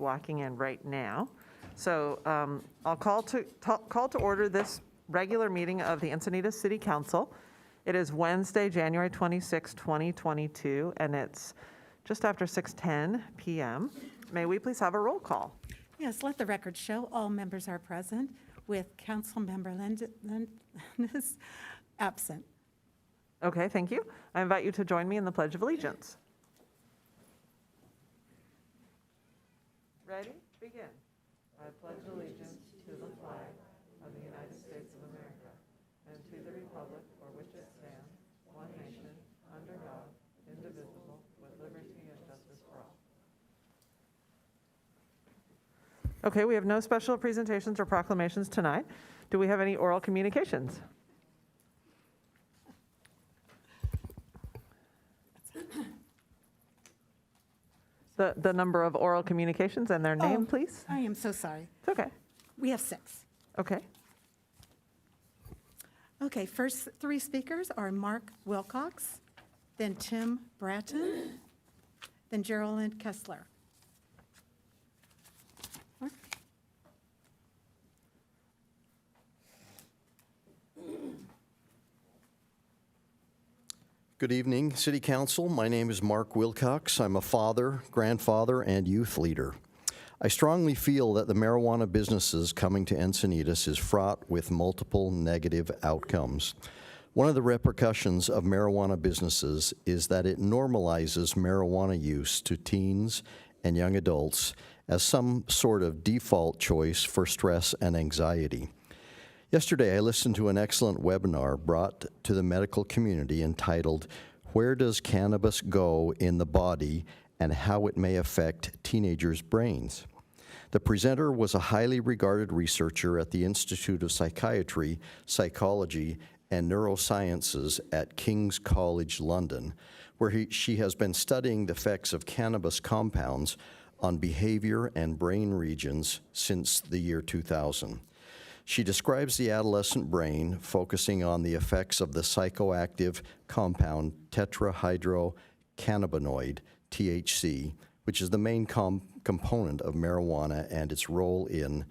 walking in right now. So I'll call to order this regular meeting of the Encinitas City Council. It is Wednesday, January 26, 2022, and it's just after 6:10 p.m. May we please have a roll call? Yes, let the record show all members are present, with Councilmember Lendis absent. Okay, thank you. I invite you to join me in the Pledge of Allegiance. Ready? Begin. I pledge allegiance to the flag of the United States of America and to the republic for which it stands, one nation, under God, indivisible, with liberty and justice for all. Okay, we have no special presentations or proclamations tonight. Do we have any oral communications? The number of oral communications and their name, please? I am so sorry. It's okay. We have 6. Okay. Okay, first 3 speakers are Mark Wilcox, then Tim Bratton, then Geraldine Kessler. Mark? Good evening, City Council. My name is Mark Wilcox. I'm a father, grandfather, and youth leader. I strongly feel that the marijuana businesses coming to Encinitas is fraught with multiple negative outcomes. One of the repercussions of marijuana businesses is that it normalizes marijuana use to teens and young adults as some sort of default choice for stress and anxiety. Yesterday, I listened to an excellent webinar brought to the medical community entitled, "Where Does Cannabis Go in the Body and How It May Affect Teenagers' Brains?" The presenter was a highly regarded researcher at the Institute of Psychiatry, Psychology, and Neurosciences at King's College London, where she has been studying the effects of cannabis compounds on behavior and brain regions since the year 2000. She describes the adolescent brain, focusing on the effects of the psychoactive compound tetrahydrocannabinoid, THC, which is the main component of marijuana, and its role in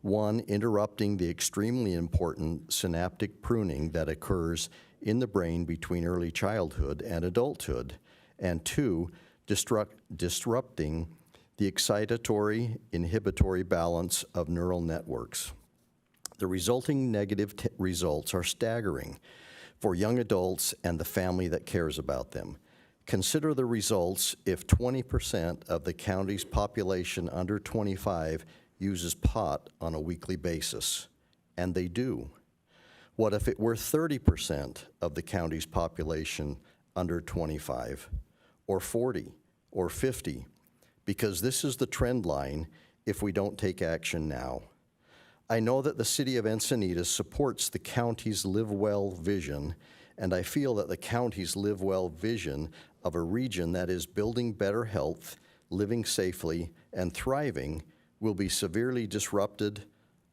1, interrupting the extremely important synaptic pruning that occurs in the brain between early childhood and adulthood, and 2, disrupting the excitatory inhibitory balance of neural networks. The resulting negative results are staggering for young adults and the family that cares about them. Consider the results if 20% of the county's population under 25 uses pot on a weekly basis, and they do. What if it were 30% of the county's population under 25, or 40, or 50? Because this is the trend line if we don't take action now. I know that the City of Encinitas supports the county's Live Well vision, and I feel that the county's Live Well vision of a region that is building better health, living safely, and thriving will be severely disrupted,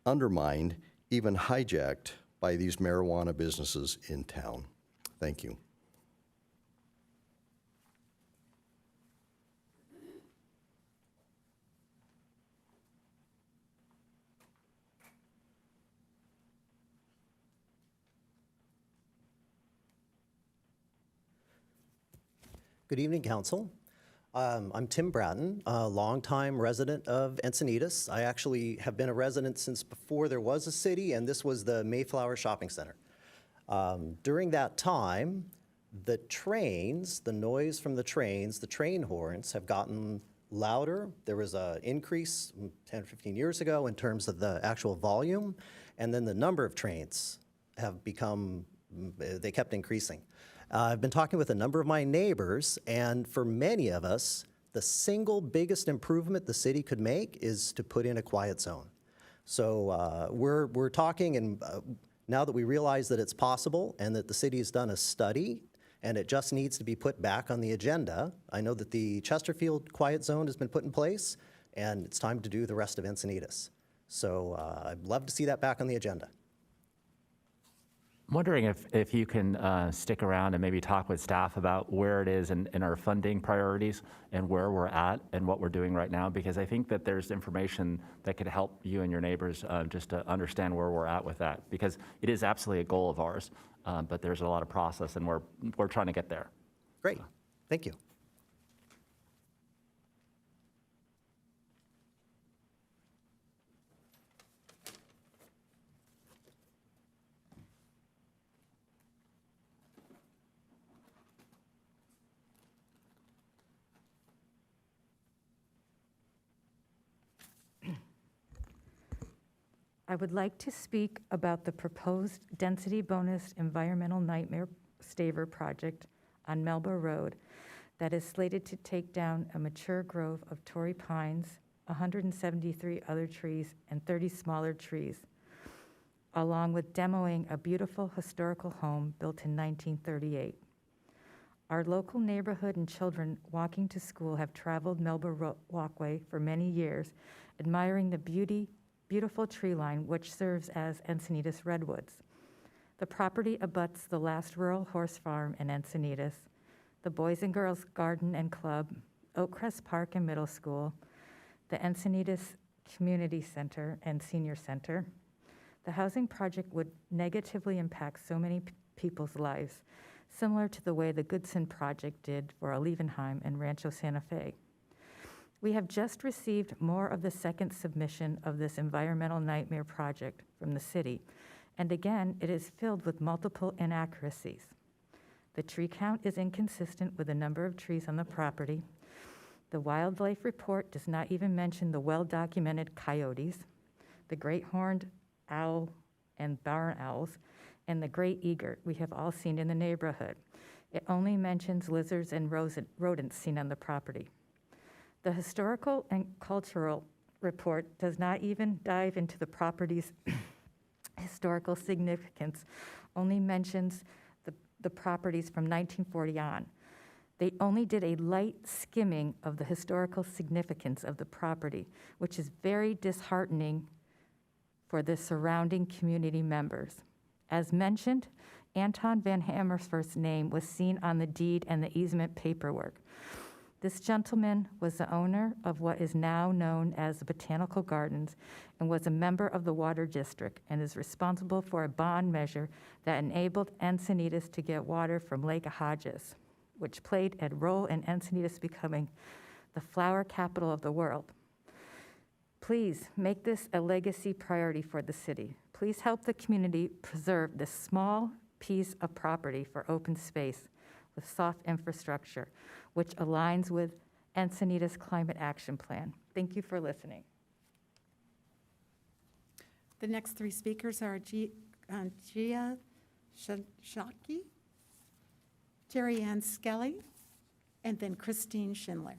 undermined, even hijacked by these marijuana businesses in town. Thank you. Good evening, Council. I'm Tim Bratton, a longtime resident of Encinitas. I actually have been a resident since before there was a city, and this was the Mayflower Shopping Center. During that time, the trains, the noise from the trains, the train horns have gotten louder. There was an increase 10 or 15 years ago in terms of the actual volume, and then the number of trains have become, they kept increasing. I've been talking with a number of my neighbors, and for many of us, the single biggest improvement the city could make is to put in a quiet zone. So we're talking, and now that we realize that it's possible and that the city has done a study and it just needs to be put back on the agenda, I know that the Chesterfield quiet zone has been put in place, and it's time to do the rest of Encinitas. So I'd love to see that back on the agenda. wondering if you can stick around and maybe talk with staff about where it is in our funding priorities and where we're at and what we're doing right now, because I think that there's information that could help you and your neighbors just to understand where we're at with that, because it is absolutely a goal of ours, but there's a lot of process and we're trying to get there. Great, thank you. I would like to speak about the proposed density bonus environmental nightmare staver project on Melba Road that is slated to take down a mature grove of Torrey pines, 173 other trees, and 30 smaller trees, along with demoing a beautiful historical home built in 1938. Our local neighborhood and children walking to school have traveled Melba Walkway for many years, admiring the beautiful tree line, which serves as Encinitas Redwoods. The property abuts the last rural horse farm in Encinitas, the Boys and Girls Garden and Club, Oakcrest Park and Middle School, the Encinitas Community Center and Senior Center. The housing project would negatively impact so many people's lives, similar to the way the Goodson project did for Olevenheim and Rancho Santa Fe. We have just received more of the second submission of this environmental nightmare project from the city, and again, it is filled with multiple inaccuracies. The tree count is inconsistent with the number of trees on the property. The wildlife report does not even mention the well-documented coyotes, the great horned owl and barn owls, and the gray egret we have all seen in the neighborhood. It only mentions lizards and rodents seen on the property. The historical and cultural report does not even dive into the property's historical significance, only mentions the properties from 1940 on. They only did a light skimming of the historical significance of the property, which is very disheartening for the surrounding community members. As mentioned, Anton Van Hammersforth's name was seen on the deed and the easement paperwork. This gentleman was the owner of what is now known as the Botanical Gardens and was a member of the Water District and is responsible for a bond measure that enabled Encinitas to get water from Lake Hodges, which played a role in Encinitas becoming the flower capital of the world. Please make this a legacy priority for the city. Please help the community preserve this small piece of property for open space with soft infrastructure, which aligns with Encinitas Climate Action Plan. Thank you for listening. The next three speakers are Gia Shaki, Terry Ann Skelly, and then Christine Schindler.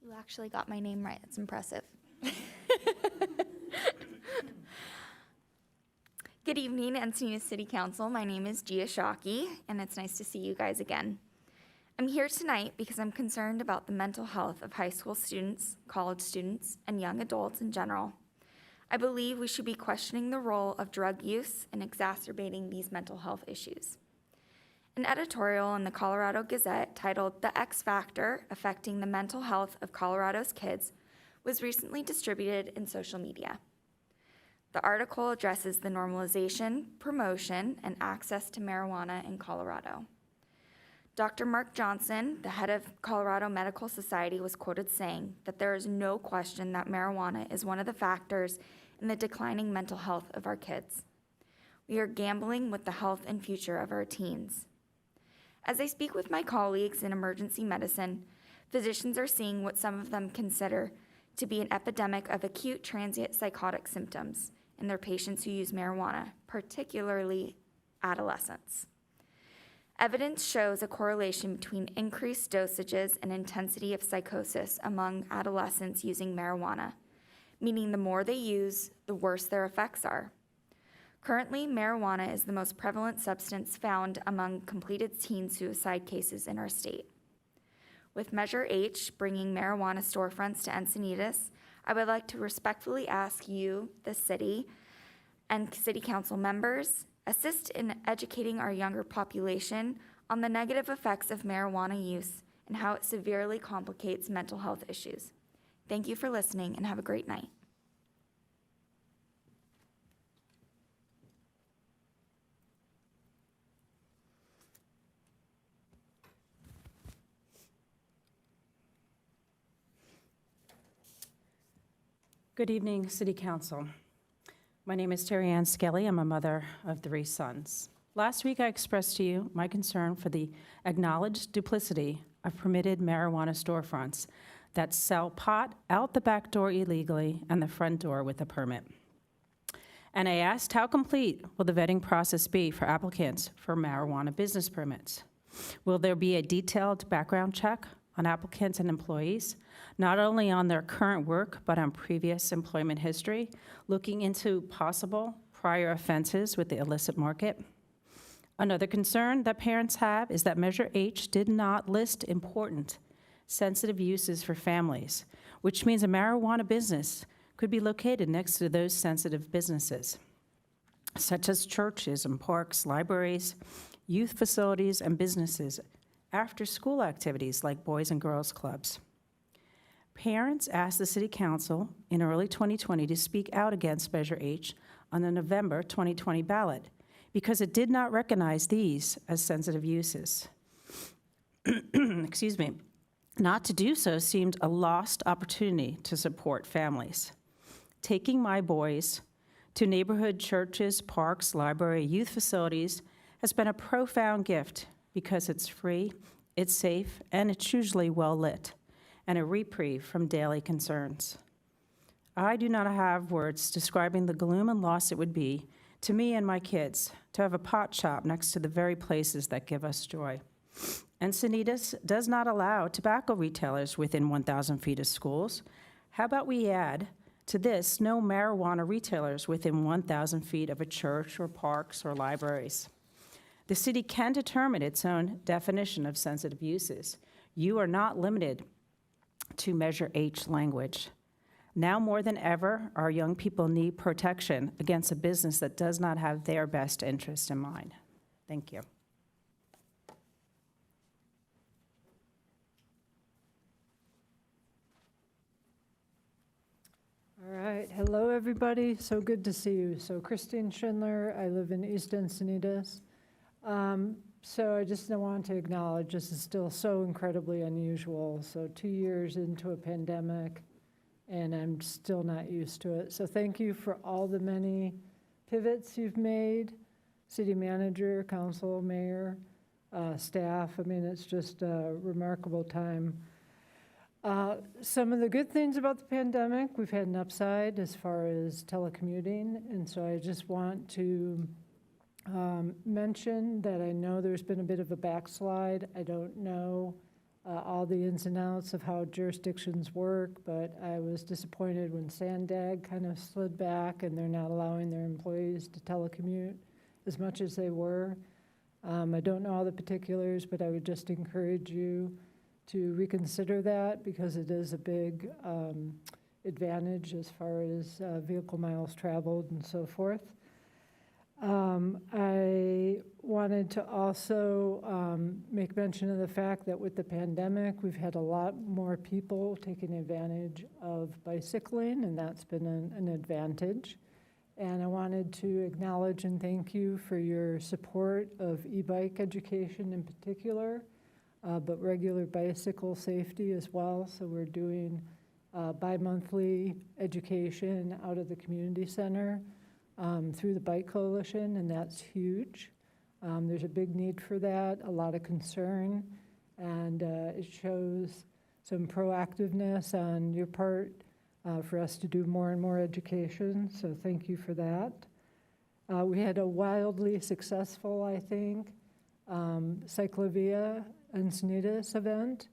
You actually got my name right. That's impressive. Good evening, Encinitas City Council. My name is Gia Shaki, and it's nice to see you guys again. I'm here tonight because I'm concerned about the mental health of high school students, college students, and young adults in general. I believe we should be questioning the role of drug use in exacerbating these mental health issues. An editorial in the Colorado Gazette titled "The X Factor Affecting the Mental Health of Colorado's Kids" was recently distributed in social media. The article addresses the normalization, promotion, and access to marijuana in Colorado. Dr. Mark Johnson, the head of Colorado Medical Society, was quoted saying that there is no question that marijuana is one of the factors in the declining mental health of our kids. We are gambling with the health and future of our teens. As I speak with my colleagues in emergency medicine, physicians are seeing what some of them consider to be an epidemic of acute transient psychotic symptoms in their patients who use marijuana, particularly adolescents. Evidence shows a correlation between increased dosages and intensity of psychosis among adolescents using marijuana, meaning the more they use, the worse their effects are. Currently, marijuana is the most prevalent substance found among completed teen suicide cases in our state. With Measure H bringing marijuana storefronts to Encinitas, I would like to respectfully ask you, the city, and city council members, assist in educating our younger population on the negative effects of marijuana use and how it severely complicates mental health issues. Thank you for listening and have a great night. Good evening, City Council. My name is Terry Ann Skelly. I'm a mother of 3 sons. Last week, I expressed to you my concern for the acknowledged duplicity of permitted marijuana storefronts that sell pot out the back door illegally and the front door with a permit. And I asked, how complete will the vetting process be for applicants for marijuana business permits? Will there be a detailed background check on applicants and employees, not only on their current work, but on previous employment history, looking into possible prior offenses with the illicit market? Another concern that parents have is that Measure H did not list important sensitive uses for families, which means a marijuana business could be located next to those sensitive businesses, such as churches and parks, libraries, youth facilities, and businesses, after-school activities like Boys and Girls Clubs. Parents asked the City Council in early 2020 to speak out against Measure H on the November 2020 ballot because it did not recognize these as sensitive uses. Excuse me. Not to do so seemed a lost opportunity to support families. Taking my boys to neighborhood churches, parks, library, youth facilities has been a profound gift because it's free, it's safe, and it's usually well lit, and a reprieve from daily concerns. I do not have words describing the gloom and loss it would be to me and my kids to have a pot shop next to the very places that give us joy. Encinitas does not allow tobacco retailers within 1,000 feet of schools. How about we add to this no marijuana retailers within 1,000 feet of a church or parks or libraries? The city can determine its own definition of sensitive uses. You are not limited to Measure H language. Now more than ever, our young people need protection against a business that does not have their best interest in mind. Thank you. All right, hello everybody, so good to see you. So Christine Schindler, I live in East Encinitas. So I just want to acknowledge this is still so incredibly unusual. So 2 years into a pandemic and I'm still not used to it. So thank you for all the many pivots you've made, city manager, council, mayor, staff. I mean, it's just a remarkable time. Some of the good things about the pandemic, we've had an upside as far as telecommuting, and so I just want to mention that I know there's been a bit of a backslide. I don't know all the ins and outs of how jurisdictions work, but I was disappointed when Sandag kind of slid back and they're not allowing their employees to telecommute as much as they were. I don't know all the particulars, but I would just encourage you to reconsider that because it is a big advantage as far as vehicle miles traveled and so forth. I wanted to also make mention of the fact that with the pandemic, we've had a lot more people taking advantage of bicycling, and that's been an advantage. And I wanted to acknowledge and thank you for your support of e-bike education in particular, but regular bicycle safety as well. So we're doing bi-monthly education out of the community center through the Bike Coalition, and that's huge. There's a big need for that, a lot of concern, and it shows some proactiveness on your part for us to do more and more education, so thank you for that. We had a wildly successful, I think, Cyclovia Encinitas event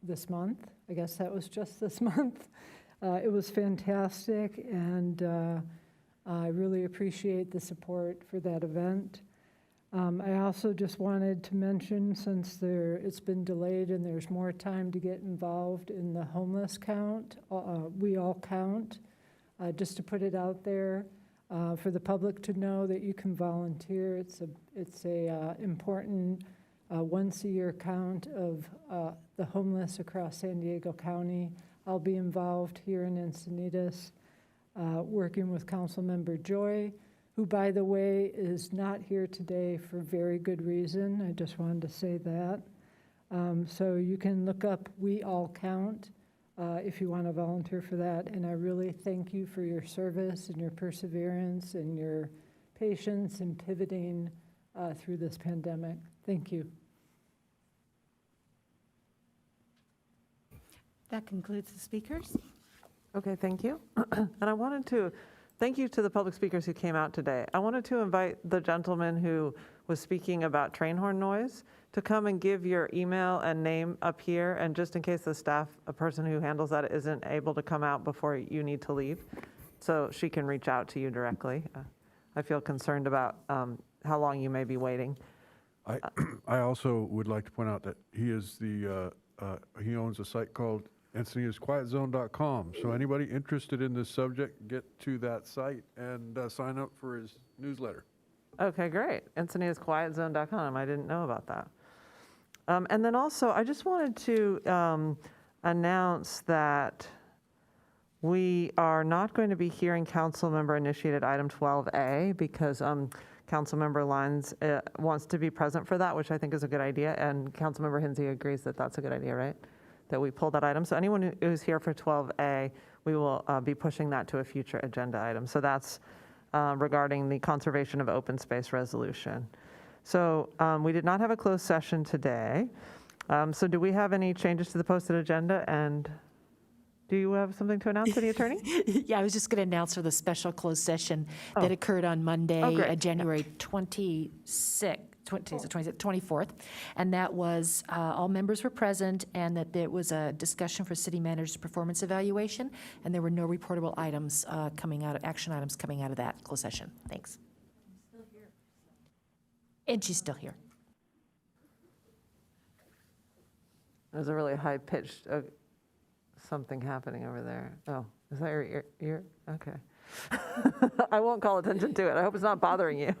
this month. I guess that was just this month. It was fantastic, and I really appreciate the support for that event. I also just wanted to mention, since it's been delayed and there's more time to get involved in the homeless count, We All Count, just to put it out there for the public to know that you can volunteer. It's a important once-a-year count of the homeless across San Diego County. I'll be involved here in Encinitas, working with Councilmember Joy, who, by the way, is not here today for very good reason. I just wanted to say that. So you can look up We All Count if you want to volunteer for that. And I really thank you for your service and your perseverance and your patience in pivoting through this pandemic. Thank you. That concludes the speakers. Okay, thank you. And I wanted to thank you to the public speakers who came out today. I wanted to invite the gentleman who was speaking about train horn noise to come and give your email and name up here, and just in case the staff, a person who handles that, isn't able to come out before you need to leave, so she can reach out to you directly. I feel concerned about how long you may be waiting. I also would like to point out that he owns a site called EncinitasQuietZone.com. So anybody interested in this subject, get to that site and sign up for his newsletter. Okay, great. EncinitasQuietZone.com. I didn't know about that. And then also, I just wanted to announce that we are not going to be hearing council member initiated item 12A because Councilmember Lyons wants to be present for that, which I think is a good idea. And Councilmember Hinsey agrees that that's a good idea, right? That we pull that item. So anyone who's here for 12A, we will be pushing that to a future agenda item. So that's regarding the conservation of open space resolution. So we did not have a closed session today. So do we have any changes to the posted agenda? And do you have something to announce, City Attorney? Yeah, I was just going to announce for the special closed session that occurred on Monday, great. January 24th, and that was all members were present, and that there was a discussion for city manager's performance evaluation, and there were no reportable items action items coming out of that closed session. Thanks. I'm still here. And she's still here. There's a really high-pitched something happening over there. Oh, is that your ear? Okay. I won't call attention to it. I hope it's not bothering you.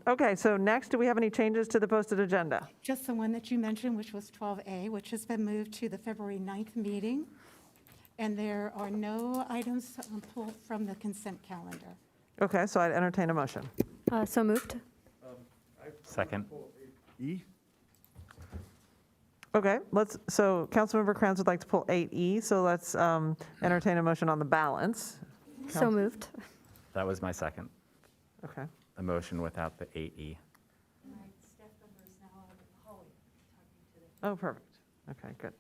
Okay, so next, do we have any changes to the posted agenda? Just the one that you mentioned, which was 12A, which has been moved to the February 9th meeting. And there are no items pulled from the consent calendar. Okay, so I'd entertain a motion. So moved. Second. E? Okay, so Councilmember Kranz would like to pull 8E, so let's entertain a motion on the balance. So moved. That was my second. Okay. The motion without the 8E. Oh, perfect. Okay, good.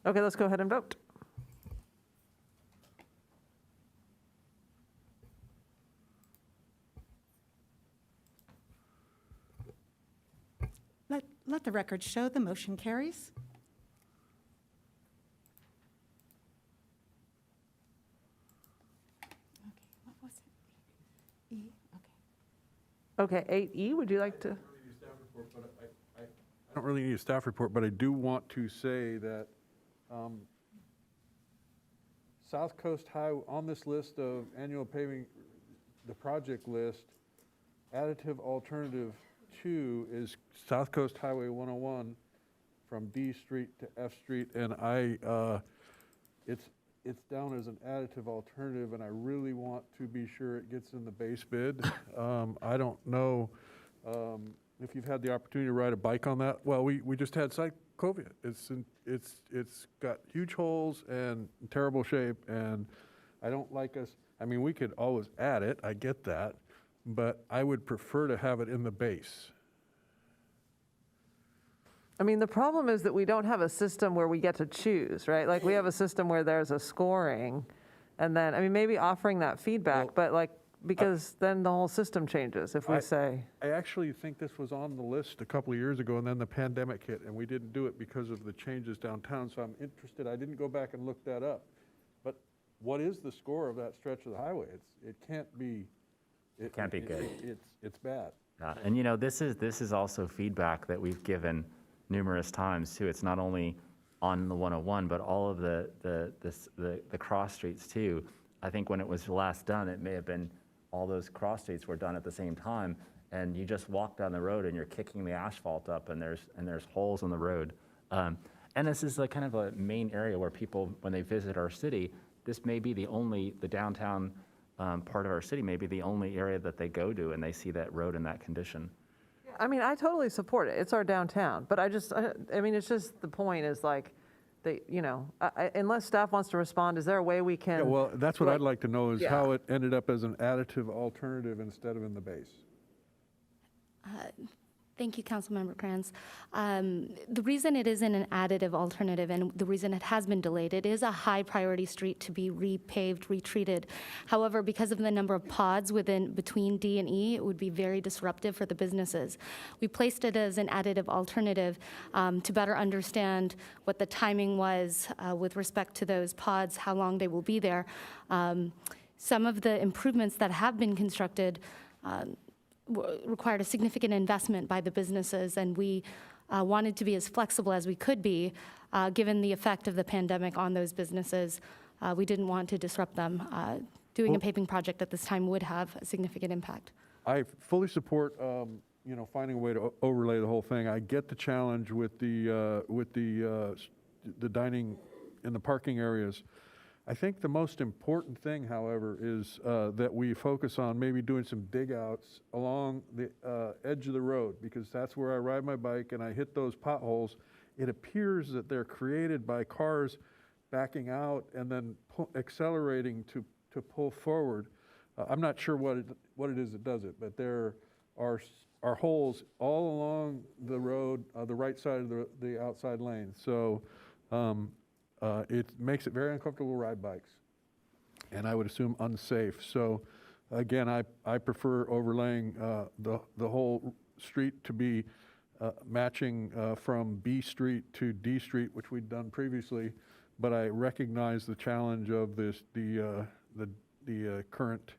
Okay, let's go ahead and vote. Let the record show the motion carries. Okay, what was it? E, okay. Okay, 8E, would you like to? I don't really need a staff report, but I do want to say that South Coast Highway, on this list of annual paving, the project list, additive alternative 2 is South Coast Highway 101 from D Street to F Street, and it's down as an additive alternative, and I really want to be sure it gets in the base bid. I don't know if you've had the opportunity to ride a bike on that. Well, we just had cyclovia. It's got huge holes and terrible shape, and I don't like us. I mean, we could always add it. I get that. But I would prefer to have it in the base. I mean, the problem is that we don't have a system where we get to choose, right? Like, we have a system where there's a scoring, and then, I mean, maybe offering that feedback, but like, because then the whole system changes if we say. I actually think this was on the list a couple of years ago, and then the pandemic hit, and we didn't do it because of the changes downtown, so I'm interested. I didn't go back and look that up. But what is the score of that stretch of the highway? It can't be It Can't be good. It's bad. And this is also feedback that we've given numerous times too. It's not only on the 101, but all of the cross streets too. I think when it was last done, it may have been all those cross streets were done at the same time, and you just walk down the road and you're kicking the asphalt up, and there's holes in the road. And this is kind of a main area where people, when they visit our city, this may be the downtown part of our city may be the only area that they go to, and they see that road in that condition. I mean, I totally support it. It's our downtown, but I mean, it's just, the point is like, unless staff wants to respond, is there a way we can? Yeah, well, that's what I'd like to know is Yeah. how it ended up as an additive alternative instead of in the base. Thank you, Councilmember Kranz. The reason it isn't an additive alternative and the reason it has been delayed, it is a high priority street to be repaved, retreated. However, because of the number of pods between D and E, it would be very disruptive for the businesses. We placed it as an additive alternative to better understand what the timing was with respect to those pods, how long they will be there. Some of the improvements that have been constructed required a significant investment by the businesses, and we wanted to be as flexible as we could be, given the effect of the pandemic on those businesses. We didn't want to disrupt them. Doing a paving project at this time would have a significant impact. I fully support, finding a way to overlay the whole thing. I get the challenge with the dining in the parking areas. I think the most important thing, however, is that we focus on maybe doing some dig outs along the edge of the road, because that's where I ride my bike and I hit those potholes. It appears that they're created by cars backing out and then accelerating to pull forward. I'm not sure what it is that does it, but there are holes all along the road, the right side of the outside lane. So it makes it very uncomfortable to ride bikes, and I would assume unsafe. So again, I prefer overlaying the whole street to be matching from B Street to D Street, which we'd done previously, but I recognize the challenge of the current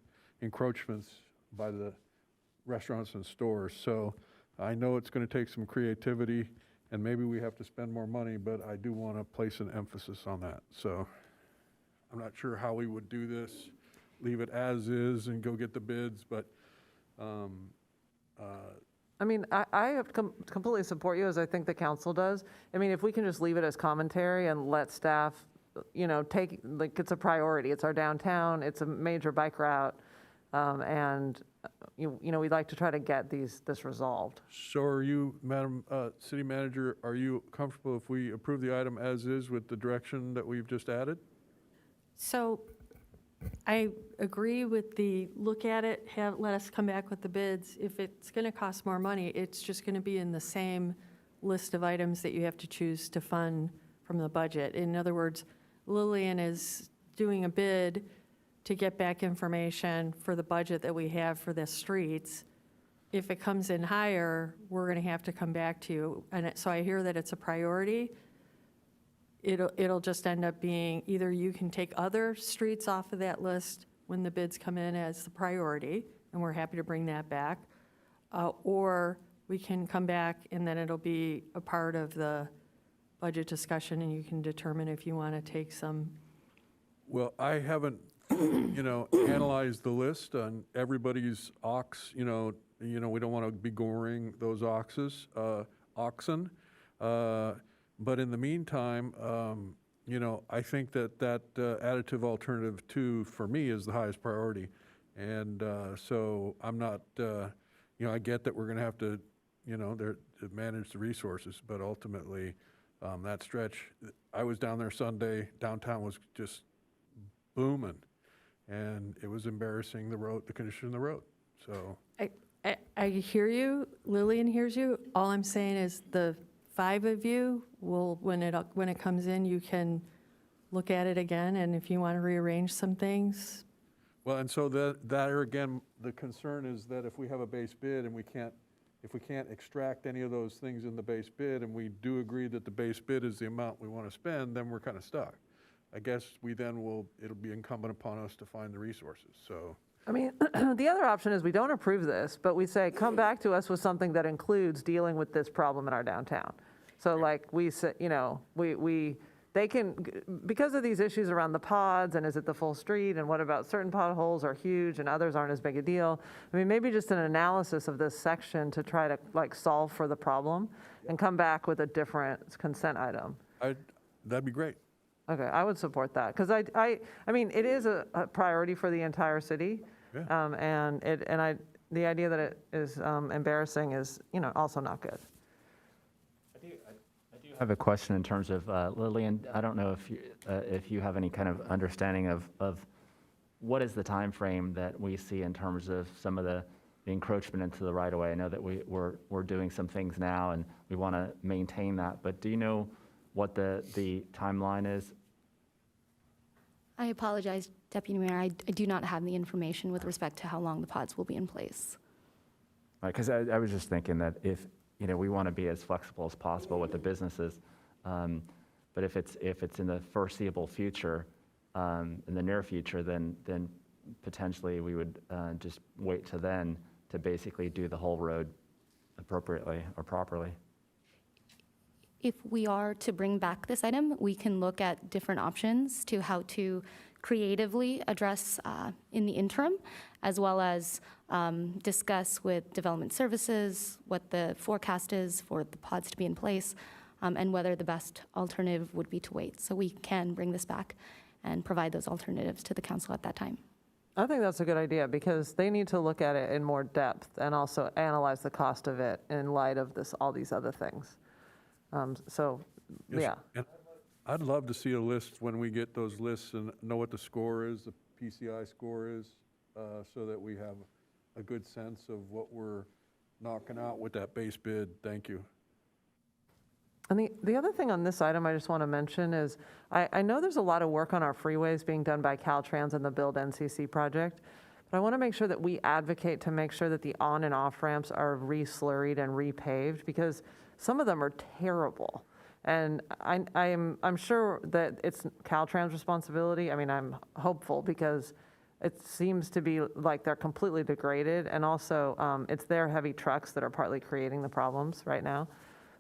encroachments by the restaurants and stores. So I know it's going to take some creativity, and maybe we have to spend more money, but I do want to place an emphasis on that. So I'm not sure how we would do this, leave it as is and go get the bids, but I mean, I have completely support you, as I think the council does. I mean, if we can just leave it as commentary and let staff, take, like, it's a priority. It's our downtown, it's a major bike route, and, we'd like to try to get this resolved. so are you, Madam City Manager, are you comfortable if we approve the item as is with the direction that we've just added? So I agree with the look at it, let us come back with the bids. If it's going to cost more money, it's just going to be in the same list of items that you have to choose to fund from the budget. In other words, Lillian is doing a bid to get back information for the budget that we have for the streets. If it comes in higher, we're going to have to come back to you. And so I hear that it's a priority. It'll just end up being either you can take other streets off of that list when the bids come in as the priority, and we're happy to bring that back, or we can come back and then it'll be a part of the budget discussion, and you can determine if you want to take some. Well, I haven't, analyzed the list on everybody's ox. We don't want to be goring those oxen. But in the meantime, I think that additive alternative 2 for me is the highest priority. And so I'm not, I get that we're going to have to, to manage the resources, but ultimately that stretch, I was down there Sunday, downtown was just booming, and it was embarrassing, the condition of the road. So I hear you, Lillian hears you. All I'm saying is the 5 of you will, when it comes in, you can look at it again, and if you want to rearrange some things. Well, and so that again, the concern is that if we have a base bid and if we can't extract any of those things in the base bid, and we do agree that the base bid is the amount we want to spend, then we're kind of stuck. I guess it'll be incumbent upon us to find the resources, so. I mean, the other option is we don't approve this, but we say, come back to us with something that includes dealing with this problem in our downtown. So like we say, you know, they can, because of these issues around the pods and is it the full street and what about certain potholes are huge and others aren't as big a deal. I mean, maybe just an analysis of this section to try to like solve for the problem and come back with a different consent item. That'd be great. Okay, I would support that, because I mean, it is a priority for the entire city. Yeah. The idea that it is embarrassing is, you know, also not good. I do have a question in terms of, Lillian, I don't know if you have any kind of understanding of what is the time frame that we see in terms of some of the encroachment into the right-of-way. I know that we're doing some things now and we want to maintain that, but do you know what the timeline is? I apologize, Deputy Mayor. I do not have the information with respect to how long the pods will be in place. Because I was just thinking that if, you know, we want to be as flexible as possible with the businesses, but if it's in the foreseeable future, in the near future, then potentially we would just wait to then to basically do the whole road appropriately or properly. If we are to bring back this item, we can look at different options to how to creatively address in the interim, as well as discuss with development services what the forecast is for the pods to be in place, and whether the best alternative would be to wait. So we can bring this back and provide those alternatives to the council at that time. I think that's a good idea, because they need to look at it in more depth and also analyze the cost of it in light of all these other things. Yes, Yeah. and I'd love to see a list when we get those lists and know what the score is, the PCI score is, so that we have a good sense of what we're knocking out with that base bid. Thank you. And the other thing on this item I just want to mention is, I know there's a lot of work on our freeways being done by Caltrans and the Build NCC project, but I want to make sure that we advocate to make sure that the on and off ramps are re-slurried and repaved, because some of them are terrible. And I'm sure that it's Caltrans' responsibility. I mean, I'm hopeful, because it seems to be like they're completely degraded, and also it's their heavy trucks that are partly creating the problems right now.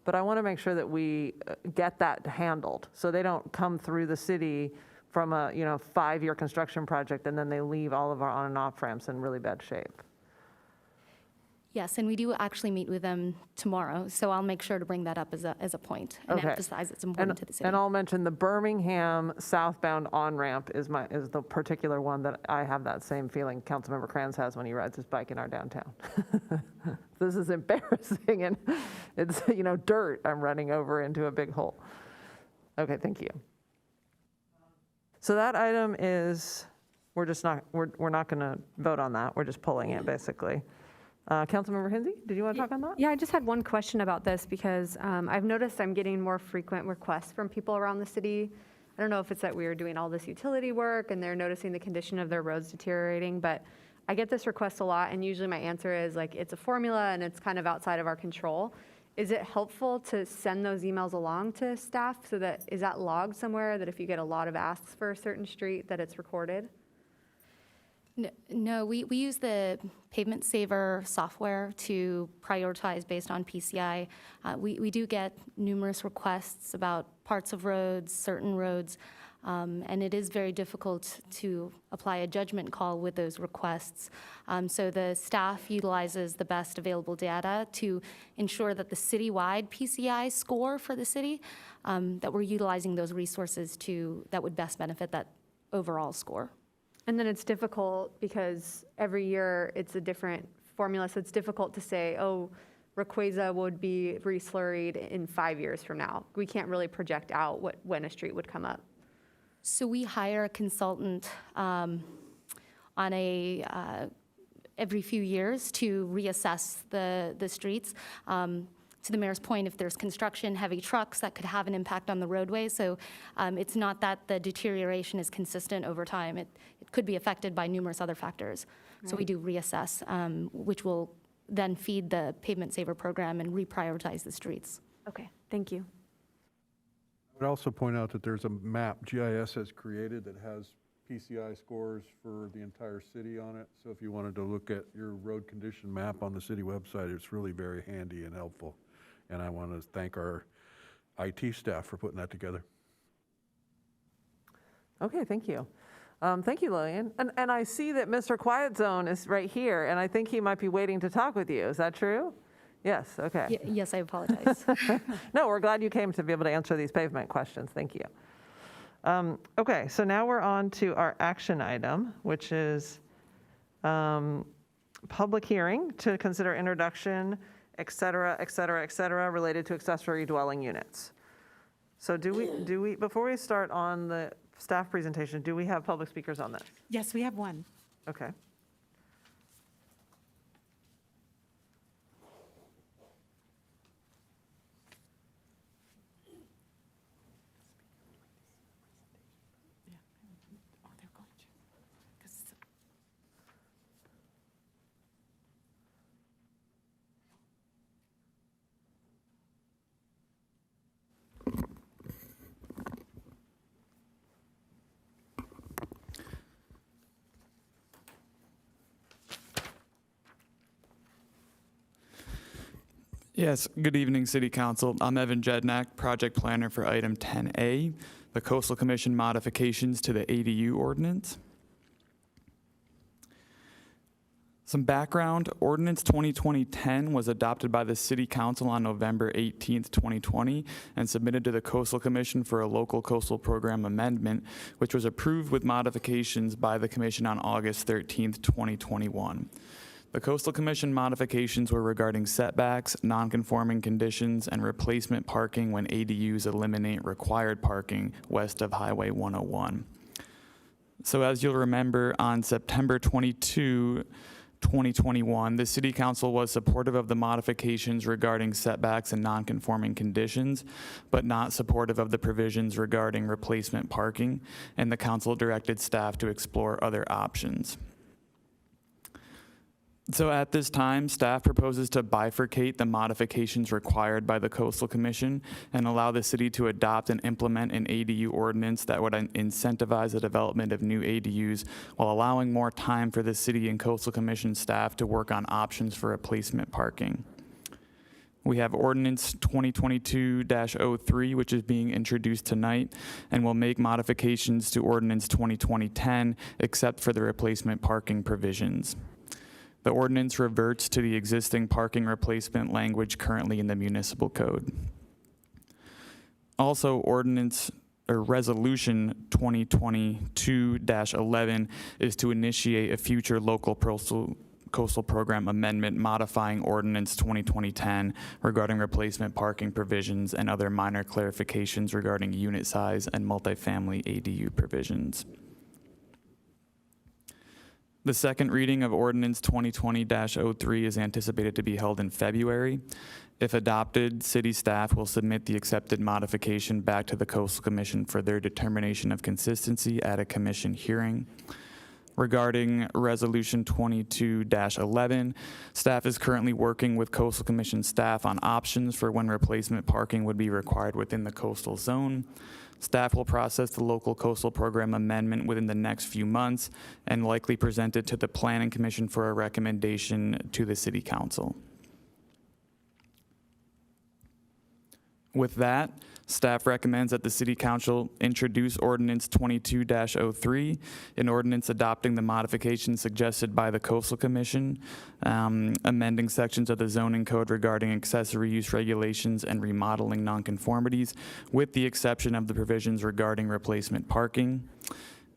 But I want to make sure that we get that handled, so they don't come through the city from a 5-year construction project and then they leave all of our on and off ramps in really bad shape. Yes, and we do actually meet with them tomorrow, so I'll make sure to bring that up as a point and Okay. emphasize it's important to the city. And I'll mention the Birmingham southbound on-ramp is the particular one that I have that same feeling Councilmember Kranz has when he rides his bike in our downtown. This is embarrassing, and it's, dirt I'm running over into a big hole. Okay, thank you. So that item is, we're not going to vote on that. We're just pulling it, basically. Councilmember Hinsey, did you want to talk on that? Yeah, I just had one question about this, because I've noticed I'm getting more frequent requests from people around the city. I don't know if it's that we are doing all this utility work and they're noticing the condition of their roads deteriorating, but I get this request a lot, and usually my answer is like, it's a formula and it's kind of outside of our control. Is it helpful to send those emails along to staff so that, is that logged somewhere, that if you get a lot of asks for a certain street, that it's recorded? No, we use the Pavement Saver software to prioritize based on PCI. We do get numerous requests about parts of roads, certain roads, and it is very difficult to apply a judgment call with those requests. So the staff utilizes the best available data to ensure that the citywide PCI score for the city, that we're utilizing those resources that would best benefit that overall score. And then it's difficult because every year it's a different formula, so it's difficult to say, oh, Requesa would be re-slurried in 5 years from now. We can't really project out when a street would come up. So we hire a consultant on every few years to reassess the streets. To the mayor's point, if there's construction, heavy trucks, that could have an impact on the roadway. So it's not that the deterioration is consistent over time. It could be affected by numerous other factors. Right. So we do reassess, which will then feed the Pavement Saver program and reprioritize the streets. Okay, thank you. I would also point out that there's a map GIS has created that has PCI scores for the entire city on it. So if you wanted to look at your road condition map on the city website, it's really very handy and helpful. And I want to thank our IT staff for putting that together. Okay, thank you. Thank you, Lillian. And I see that Mr. Quiet Zone is right here, and I think he might be waiting to talk with you. Is that true? Yes, okay. Yes, I apologize. No, we're glad you came to be able to answer these pavement questions. Thank you. Okay, so now we're on to our action item, which is public hearing to consider introduction, et cetera, related to accessory dwelling units. So do we, before we start on the staff presentation, do we have public speakers on this? Yes, we have one. Okay. Yes, good evening, City Council. I'm Evan Jednak, project planner for item 10A, the Coastal Commission modifications to the ADU ordinance. Some background, Ordinance 2020-10 was adopted by the City Council on November 18th, 2020, and submitted to the Coastal Commission for a local coastal program amendment, which was approved with modifications by the Commission on August 13th, 2021. The Coastal Commission modifications were regarding setbacks, non-conforming conditions, and replacement parking when ADUs eliminate required parking west of Highway 101. So as you'll remember, on September 22, 2021, the City Council was supportive of the modifications regarding setbacks and non-conforming conditions, but not supportive of the provisions regarding replacement parking, and the Council directed staff to explore other options. So at this time, staff proposes to bifurcate the modifications required by the Coastal Commission and allow the city to adopt and implement an ADU ordinance that would incentivize the development of new ADUs while allowing more time for the city and Coastal Commission staff to work on options for replacement parking. We have Ordinance 2022-03, which is being introduced tonight, and will make modifications to Ordinance 2020-10, except for the replacement parking provisions. The ordinance reverts to the existing parking replacement language currently in the municipal code. Also, Resolution 2022-11 is to initiate a future local coastal program amendment modifying Ordinance 2020-10 regarding replacement parking provisions and other minor clarifications regarding unit size and multifamily ADU provisions. The second reading of Ordinance 2020-03 is anticipated to be held in February. If adopted, city staff will submit the accepted modification back to the Coastal Commission for their determination of consistency at a commission hearing. Regarding Resolution 22-11, staff is currently working with Coastal Commission staff on options for when replacement parking would be required within the coastal zone. Staff will process the local coastal program amendment within the next few months and likely present it to the Planning Commission for a recommendation to the City Council. With that, staff recommends that the City Council introduce Ordinance 22-03, an ordinance adopting the modifications suggested by the Coastal Commission, amending sections of the zoning code regarding accessory use regulations and remodeling nonconformities, with the exception of the provisions regarding replacement parking.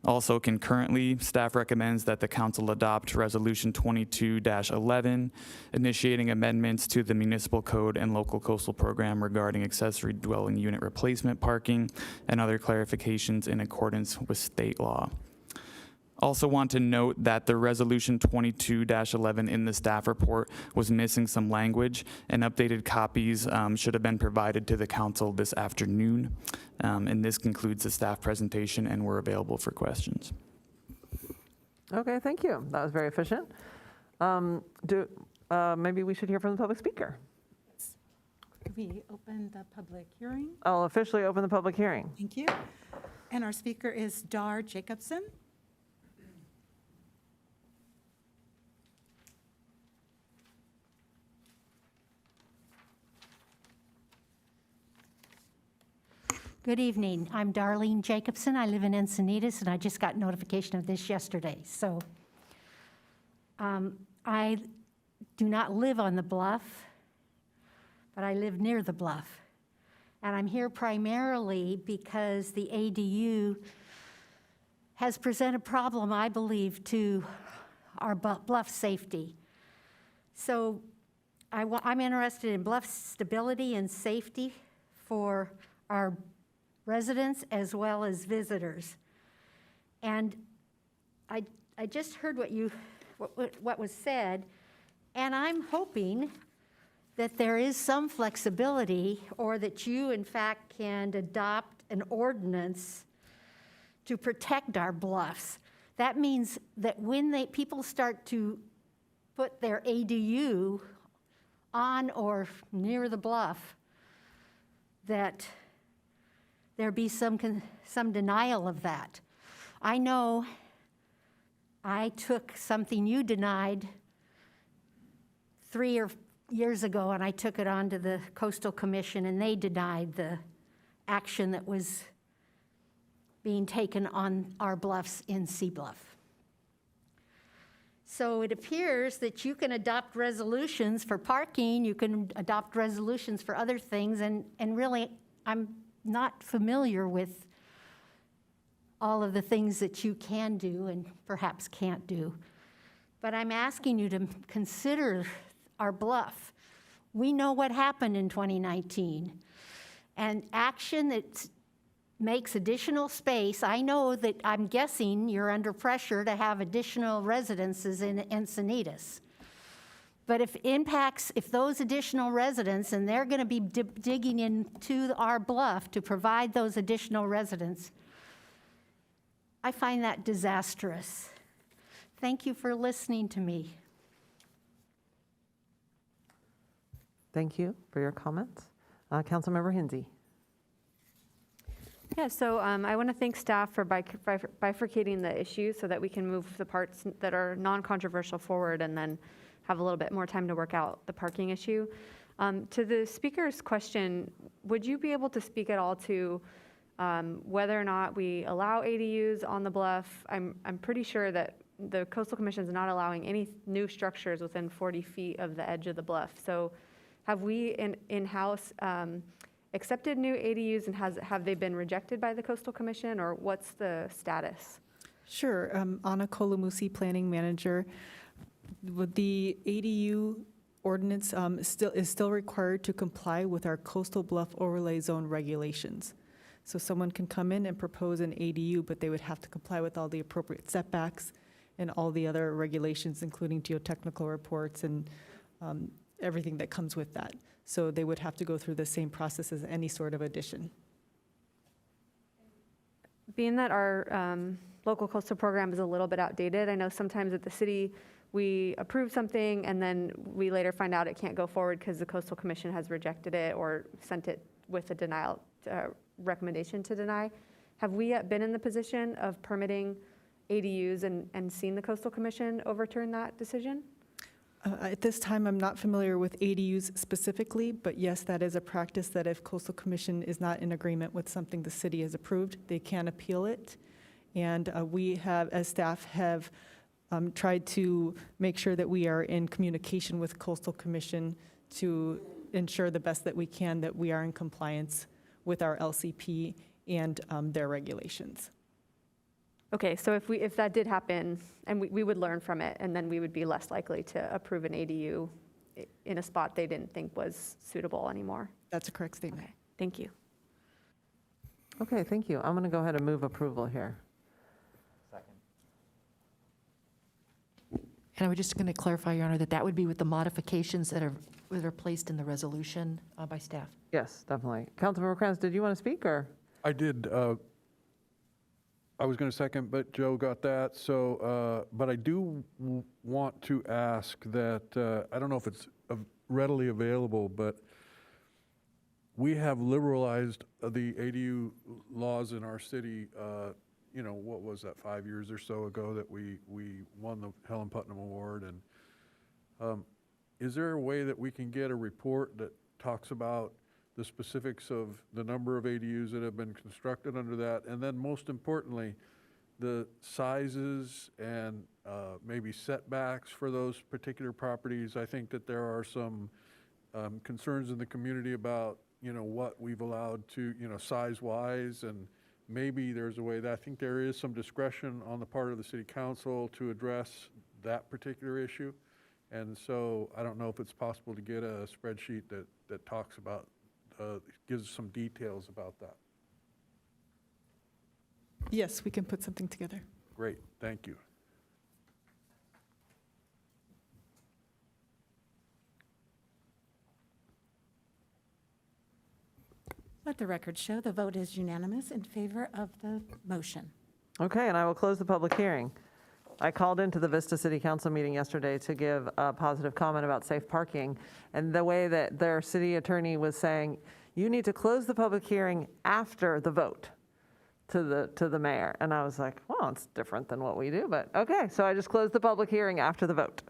Also concurrently, staff recommends that the council adopt Resolution 22-11, initiating amendments to the municipal code and local coastal program regarding accessory dwelling unit replacement parking and other clarifications in accordance with state law. Also want to note that the Resolution 22-11 in the staff report was missing some language, and updated copies should have been provided to the council this afternoon. And this concludes the staff presentation, and we're available for questions. Okay, thank you. That was very efficient. Maybe we should hear from the public speaker. We open the public hearing. I'll officially open the public hearing. Thank you. And our speaker is Dar Jacobson. Good evening. I'm Darlene Jacobson. I live in Encinitas, and I just got notification of this yesterday. So I do not live on the bluff, but I live near the bluff. And I'm here primarily because the ADU has presented a problem, I believe, to our bluff safety. So I'm interested in bluff stability and safety for our residents as well as visitors. And I just heard what was said, and I'm hoping that there is some flexibility, or that you in fact can adopt an ordinance to protect our bluffs. That means that when people start to put their ADU on or near the bluff, that there be some denial of that. I know I took something you denied 3 years ago, and I took it on to the Coastal Commission, and they denied the action that was being taken on our bluffs in Sea Bluff. So it appears that you can adopt resolutions for parking, you can adopt resolutions for other things, and really, I'm not familiar with all of the things that you can do and perhaps can't do. But I'm asking you to consider our bluff. We know what happened in 2019. And action that makes additional space, I know that I'm guessing you're under pressure to have additional residences in Encinitas. But if those additional residents, and they're going to be digging into our bluff to provide those additional residents, I find that disastrous. Thank you for listening to me. Thank you for your comments. Councilmember Hinsey. Yeah, so I want to thank staff for bifurcating the issue so that we can move the parts that are non-controversial forward and then have a little bit more time to work out the parking issue. To the speaker's question, would you be able to speak at all to whether or not we allow ADUs on the bluff? I'm pretty sure that the Coastal Commission is not allowing any new structures within 40 feet of the edge of the bluff. So have we in-house accepted new ADUs, and have they been rejected by the Coastal Commission, or what's the status? Sure. Anna Kolomusi, Planning Manager. With the ADU ordinance is still required to comply with our Coastal Bluff Overlay Zone regulations. So someone can come in and propose an ADU, but they would have to comply with all the appropriate setbacks and all the other regulations, including geotechnical reports and everything that comes with that. So they would have to go through the same process as any sort of addition. Being that our local coastal program is a little bit outdated, I know sometimes at the city we approve something and then we later find out it can't go forward because the Coastal Commission has rejected it or sent it with a denial recommendation to deny. Have we yet been in the position of permitting ADUs and seen the Coastal Commission overturn that decision? At this time, I'm not familiar with ADUs specifically, but yes, that is a practice that if Coastal Commission is not in agreement with something the city has approved, they can appeal it. And we have, as staff, have tried to make sure that we are in communication with Coastal Commission to ensure the best that we can that we are in compliance with our LCP and their regulations. Okay, so if that did happen, and we would learn from it, and then we would be less likely to approve an ADU in a spot they didn't think was suitable anymore. That's a correct statement. Okay, thank you. Okay, thank you. I'm going to go ahead and move approval here. Second. And I was just going to clarify, Your Honor, that would be with the modifications that are placed in the resolution by staff. Yes, definitely. Councilmember Kranz, did you want to speak, or? I did. I was going to second, but Joe got that. So, but I do want to ask that, I don't know if it's readily available, but we have liberalized the ADU laws in our city, you know, what was that, 5 years or so ago that we won the Helen Putnam Award. And is there a way that we can get a report that talks about the specifics of the number of ADUs that have been constructed under that, and then most importantly, the sizes and maybe setbacks for those particular properties. I think that there are some concerns in the community about, what we've allowed to, size-wise, and maybe there's a way that I think there is some discretion on the part of the city council to address that particular issue. And so I don't know if it's possible to get a spreadsheet that talks about, gives some details about that. Yes, we can put something together. Great, thank you. Let the record show the vote is unanimous in favor of the motion. Okay, and I will close the public hearing. I called into the Vista City Council meeting yesterday to give a positive comment about safe parking, and the way that their city attorney was saying, you need to close the public hearing after the vote to the mayor. And I was like, well, it's different than what we do, but okay. So I just closed the public hearing after the vote.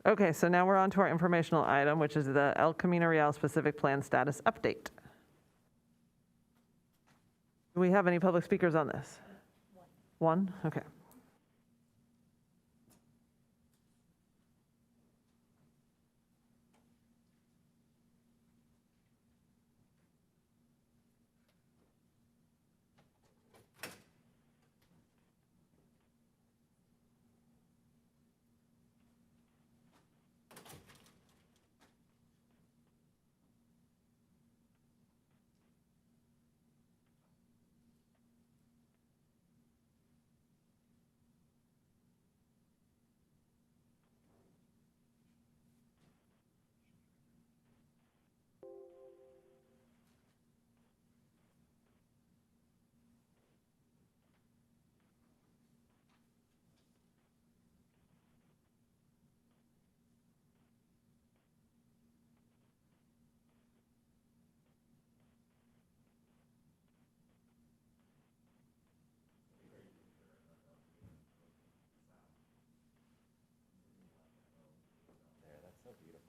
Okay, so now we're on to our informational item, which is the El Camino Real Specific Plan Status Update. Do we have any public speakers on this? One? Okay.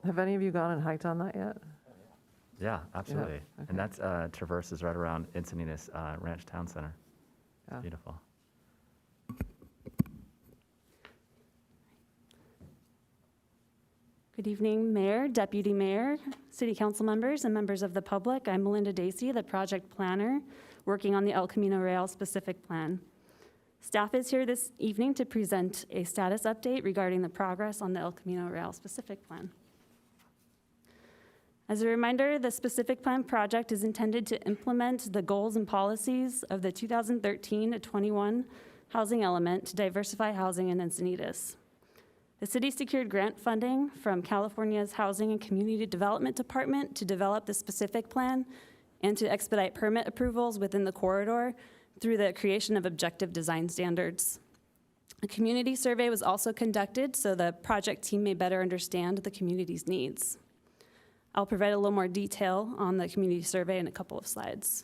Have any of you gone and hiked on that yet? Yeah, absolutely. Okay. And that's traverses right around Encinitas Ranch Town Center. It's Yeah. beautiful. Good evening, Mayor, Deputy Mayor, City Council members, and members of the public. I'm Melinda Dacey, the project planner, working on the El Camino Real Specific Plan. Staff is here this evening to present a status update regarding the progress on the El Camino Real Specific Plan. As a reminder, the Specific Plan project is intended to implement the goals and policies of the 2013 to 21 housing element to diversify housing in Encinitas. The city secured grant funding from California's Housing and Community Development Department to develop the specific plan and to expedite permit approvals within the corridor through the creation of objective design standards. A community survey was also conducted so the project team may better understand the community's needs. I'll provide a little more detail on the community survey in a couple of slides.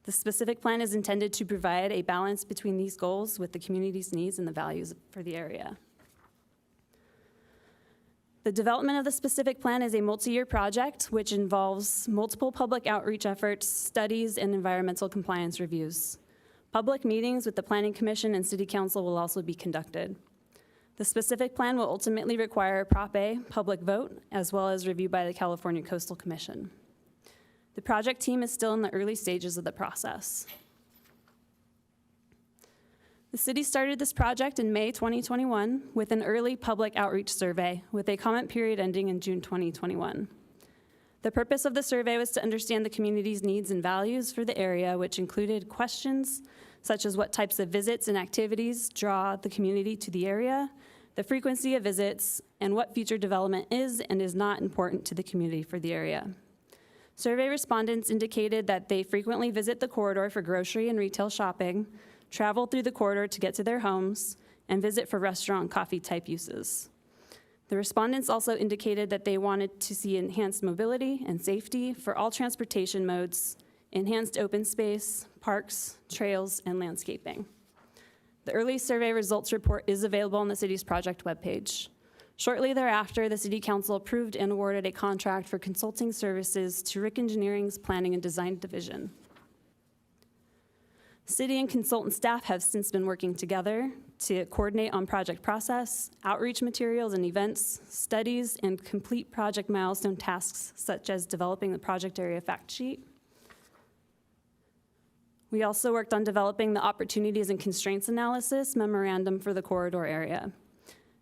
The specific plan is intended to provide a balance between these goals with the community's needs and the values for the area. The development of the specific plan is a multi-year project which involves multiple public outreach efforts, studies, and environmental compliance reviews. Public meetings with the Planning Commission and City Council will also be conducted. The specific plan will ultimately require a Prop A public vote as well as review by the California Coastal Commission. The project team is still in the early stages of the process. The city started this project in May 2021 with an early public outreach survey with a comment period ending in June 2021. The purpose of the survey was to understand the community's needs and values for the area, which included questions such as what types of visits and activities draw the community to the area, the frequency of visits, and what future development is and is not important to the community for the area. Survey respondents indicated that they frequently visit the corridor for grocery and retail shopping, travel through the corridor to get to their homes, and visit for restaurant and coffee type uses. The respondents also indicated that they wanted to see enhanced mobility and safety for all transportation modes, enhanced open space, parks, trails, and landscaping. The early survey results report is available on the city's project webpage. Shortly thereafter, the City Council approved and awarded a contract for consulting services to Rick Engineering's Planning and Design Division. City and consultant staff have since been working together to coordinate on project process, outreach materials and events, studies, and complete project milestone tasks such as developing the project area fact sheet. We also worked on developing the opportunities and constraints analysis memorandum for the corridor area.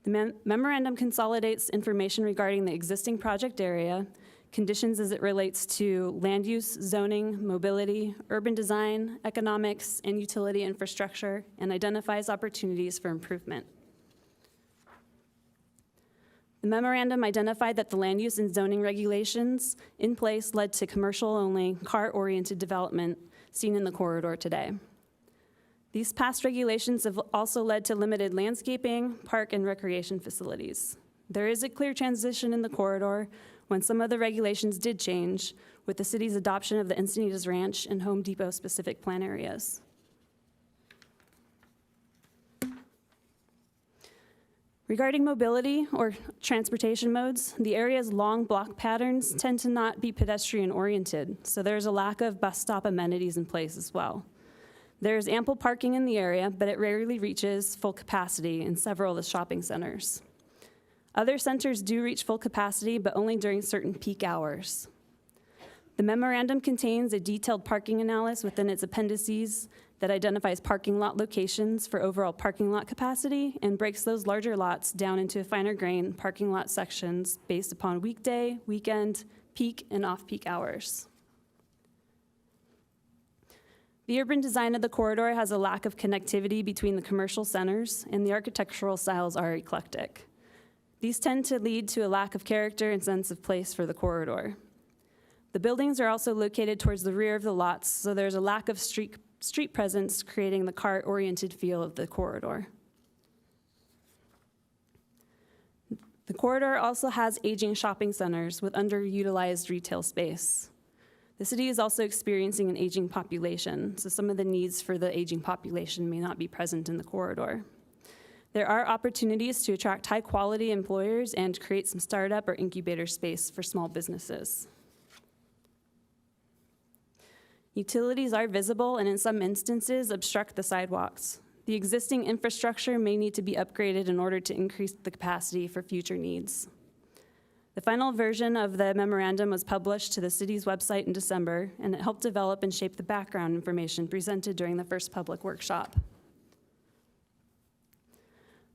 The memorandum consolidates information regarding the existing project area, conditions as it relates to land use, zoning, mobility, urban design, economics, and utility infrastructure, and identifies opportunities for improvement. The memorandum identified that the land use and zoning regulations in place led to commercial-only, car-oriented development seen in the corridor today. These past regulations have also led to limited landscaping, park, and recreation facilities. There is a clear transition in the corridor when some of the regulations did change with the city's adoption of the Encinitas Ranch and Home Depot specific plan areas. Regarding mobility or transportation modes, the area's long block patterns tend to not be pedestrian oriented, so there's a lack of bus stop amenities in place as well. There's ample parking in the area, but it rarely reaches full capacity in several of the shopping centers. Other centers do reach full capacity, but only during certain peak hours. The memorandum contains a detailed parking analysis within its appendices that identifies parking lot locations for overall parking lot capacity and breaks those larger lots down into finer grain parking lot sections based upon weekday, weekend, peak, and off-peak hours. The urban design of the corridor has a lack of connectivity between the commercial centers, and the architectural styles are eclectic. These tend to lead to a lack of character and sense of place for the corridor. The buildings are also located towards the rear of the lots, so there's a lack of street presence, creating the car-oriented feel of the corridor. The corridor also has aging shopping centers with underutilized retail space. The city is also experiencing an aging population, so some of the needs for the aging population may not be present in the corridor. There are opportunities to attract high-quality employers and create some startup or incubator space for small businesses. Utilities are visible and in some instances obstruct the sidewalks. The existing infrastructure may need to be upgraded in order to increase the capacity for future needs. The final version of the memorandum was published to the city's website in December, and it helped develop and shape the background information presented during the first public workshop.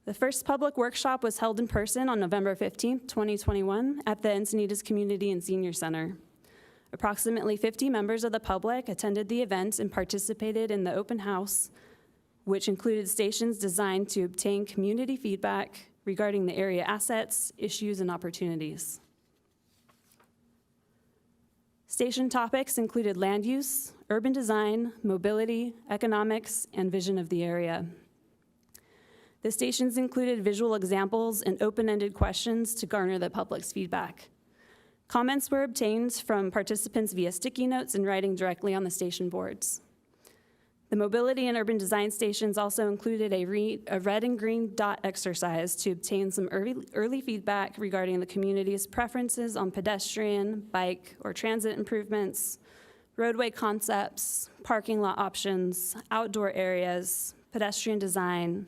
The first public workshop was held in person on November 15th, 2021 at the Encinitas Community and Senior Center. Approximately 50 members of the public attended the event and participated in the open house, which included stations designed to obtain community feedback regarding the area assets, issues, and opportunities. Station topics included land use, urban design, mobility, economics, and vision of the area. The stations included visual examples and open-ended questions to garner the public's feedback. Comments were obtained from participants via sticky notes and writing directly on the station boards. The mobility and urban design stations also included a red and green dot exercise to obtain some early feedback regarding the community's preferences on pedestrian, bike, or transit improvements, roadway concepts, parking lot options, outdoor areas, pedestrian design,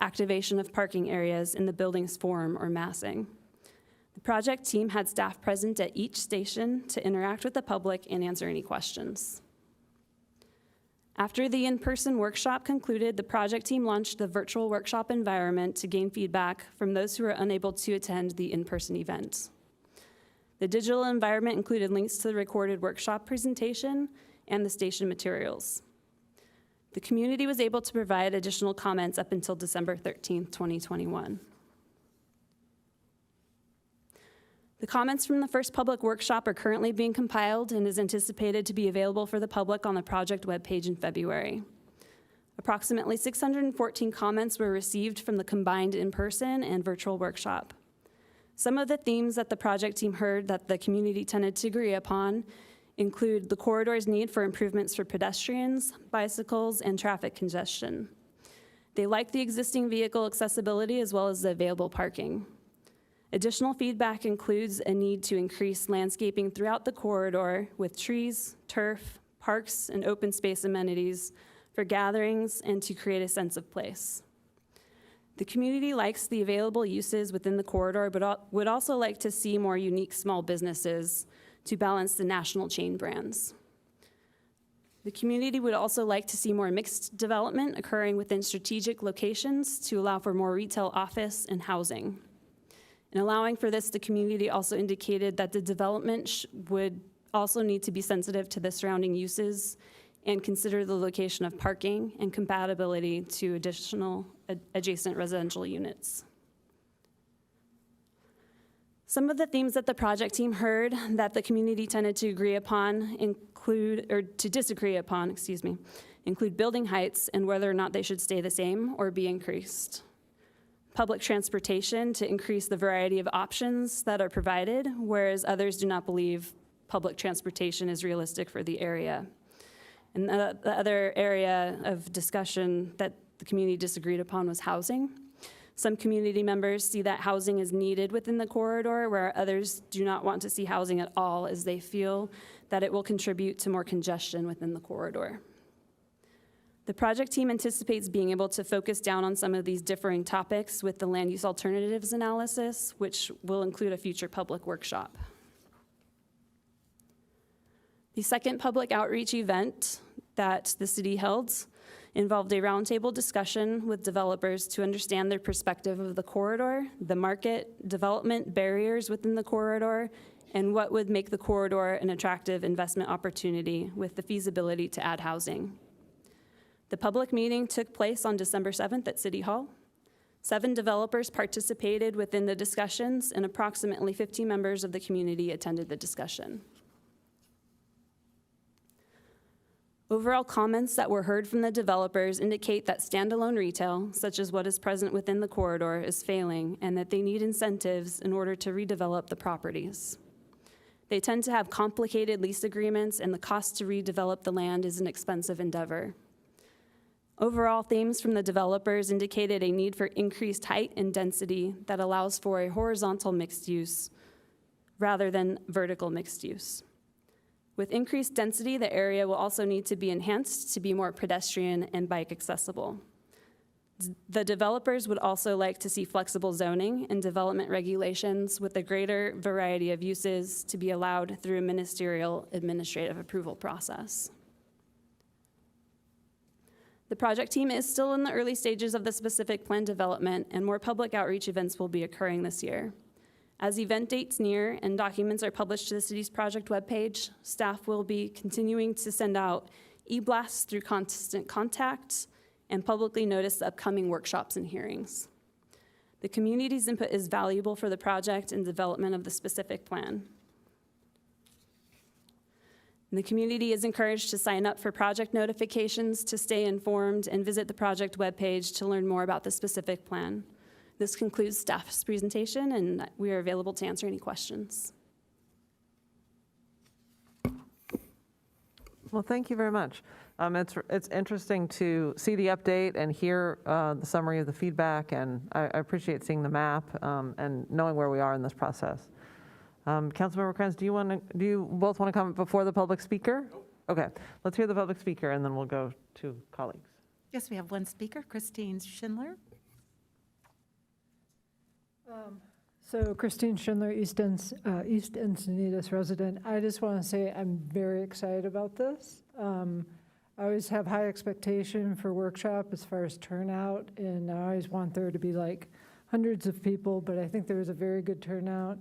activation of parking areas in the building's form or massing. The project team had staff present at each station to interact with the public and answer any questions. After the in-person workshop concluded, the project team launched the virtual workshop environment to gain feedback from those who were unable to attend the in-person event. The digital environment included links to the recorded workshop presentation and the station materials. The community was able to provide additional comments up until December 13th, 2021. The comments from the first public workshop are currently being compiled and is anticipated to be available for the public on the project webpage in February. Approximately 614 comments were received from the combined in-person and virtual workshop. Some of the themes that the project team heard that the community tended to agree upon include the corridor's need for improvements for pedestrians, bicycles, and traffic congestion. They like the existing vehicle accessibility as well as the available parking. Additional feedback includes a need to increase landscaping throughout the corridor with trees, turf, parks, and open space amenities for gatherings and to create a sense of place. The community likes the available uses within the corridor, but would also like to see more unique small businesses to balance the national chain brands. The community would also like to see more mixed development occurring within strategic locations to allow for more retail, office, and housing. In allowing for this, the community also indicated that the development would also need to be sensitive to the surrounding uses and consider the location of parking and compatibility to additional adjacent residential units. Some of the themes that the project team heard that the community tended to agree upon disagree upon, include building heights and whether or not they should stay the same or be increased. Public transportation to increase the variety of options that are provided, whereas others do not believe public transportation is realistic for the area. And the other area of discussion that the community disagreed upon was housing. Some community members see that housing is needed within the corridor, where others do not want to see housing at all, as they feel that it will contribute to more congestion within the corridor. The project team anticipates being able to focus down on some of these differing topics with the land use alternatives analysis, which will include a future public workshop. The second public outreach event that the city held involved a roundtable discussion with developers to understand their perspective of the corridor, the market, development barriers within the corridor, and what would make the corridor an attractive investment opportunity with the feasibility to add housing. The public meeting took place on December 7th at City Hall. 7 developers participated within the discussions, and approximately 15 members of the community attended the discussion. Overall comments that were heard from the developers indicate that standalone retail, such as what is present within the corridor, is failing and that they need incentives in order to redevelop the properties. They tend to have complicated lease agreements, and the cost to redevelop the land is an expensive endeavor. Overall themes from the developers indicated a need for increased height and density that allows for a horizontal mixed use rather than vertical mixed use. With increased density, the area will also need to be enhanced to be more pedestrian and bike accessible. The developers would also like to see flexible zoning and development regulations with a greater variety of uses to be allowed through a ministerial administrative approval process. The project team is still in the early stages of the specific plan development, and more public outreach events will be occurring this year. As event dates near and documents are published to the city's project webpage, staff will be continuing to send out e-blasts through constant contact and publicly notice the upcoming workshops and hearings. The community's input is valuable for the project and development of the specific plan. And the community is encouraged to sign up for project notifications to stay informed and visit the project webpage to learn more about the specific plan. This concludes staff's presentation, and we are available to answer any questions. Well, thank you very much. It's interesting to see the update and hear the summary of the feedback, and I appreciate seeing the map and knowing where we are in this process. Councilmember Kranz, do you both want to comment before the public speaker? Nope. Okay, let's hear the public speaker, and then we'll go to colleagues. Yes, we have one speaker, Christine Schindler. So Christine Schindler, East Encinitas resident. I just want to say I'm very excited about this. I always have high expectation for workshop as far as turnout, and I always want there to be like hundreds of people, but I think there was a very good turnout.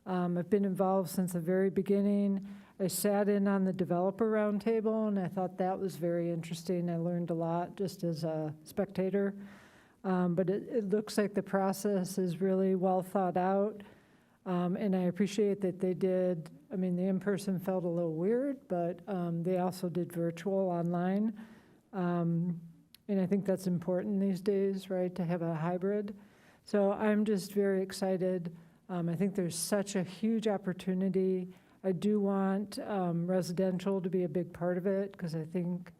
I've been involved since the very beginning. I sat in on the developer roundtable, and I thought that was very interesting. I learned a lot just as a spectator. But it looks like the process is really well thought out, and I appreciate that they did. I mean, the in-person felt a little weird, but they also did virtual online, and I think that's important these days, right, to have a hybrid. So I'm just very excited. I think there's such a huge opportunity. I do want residential to be a big part of it, because I think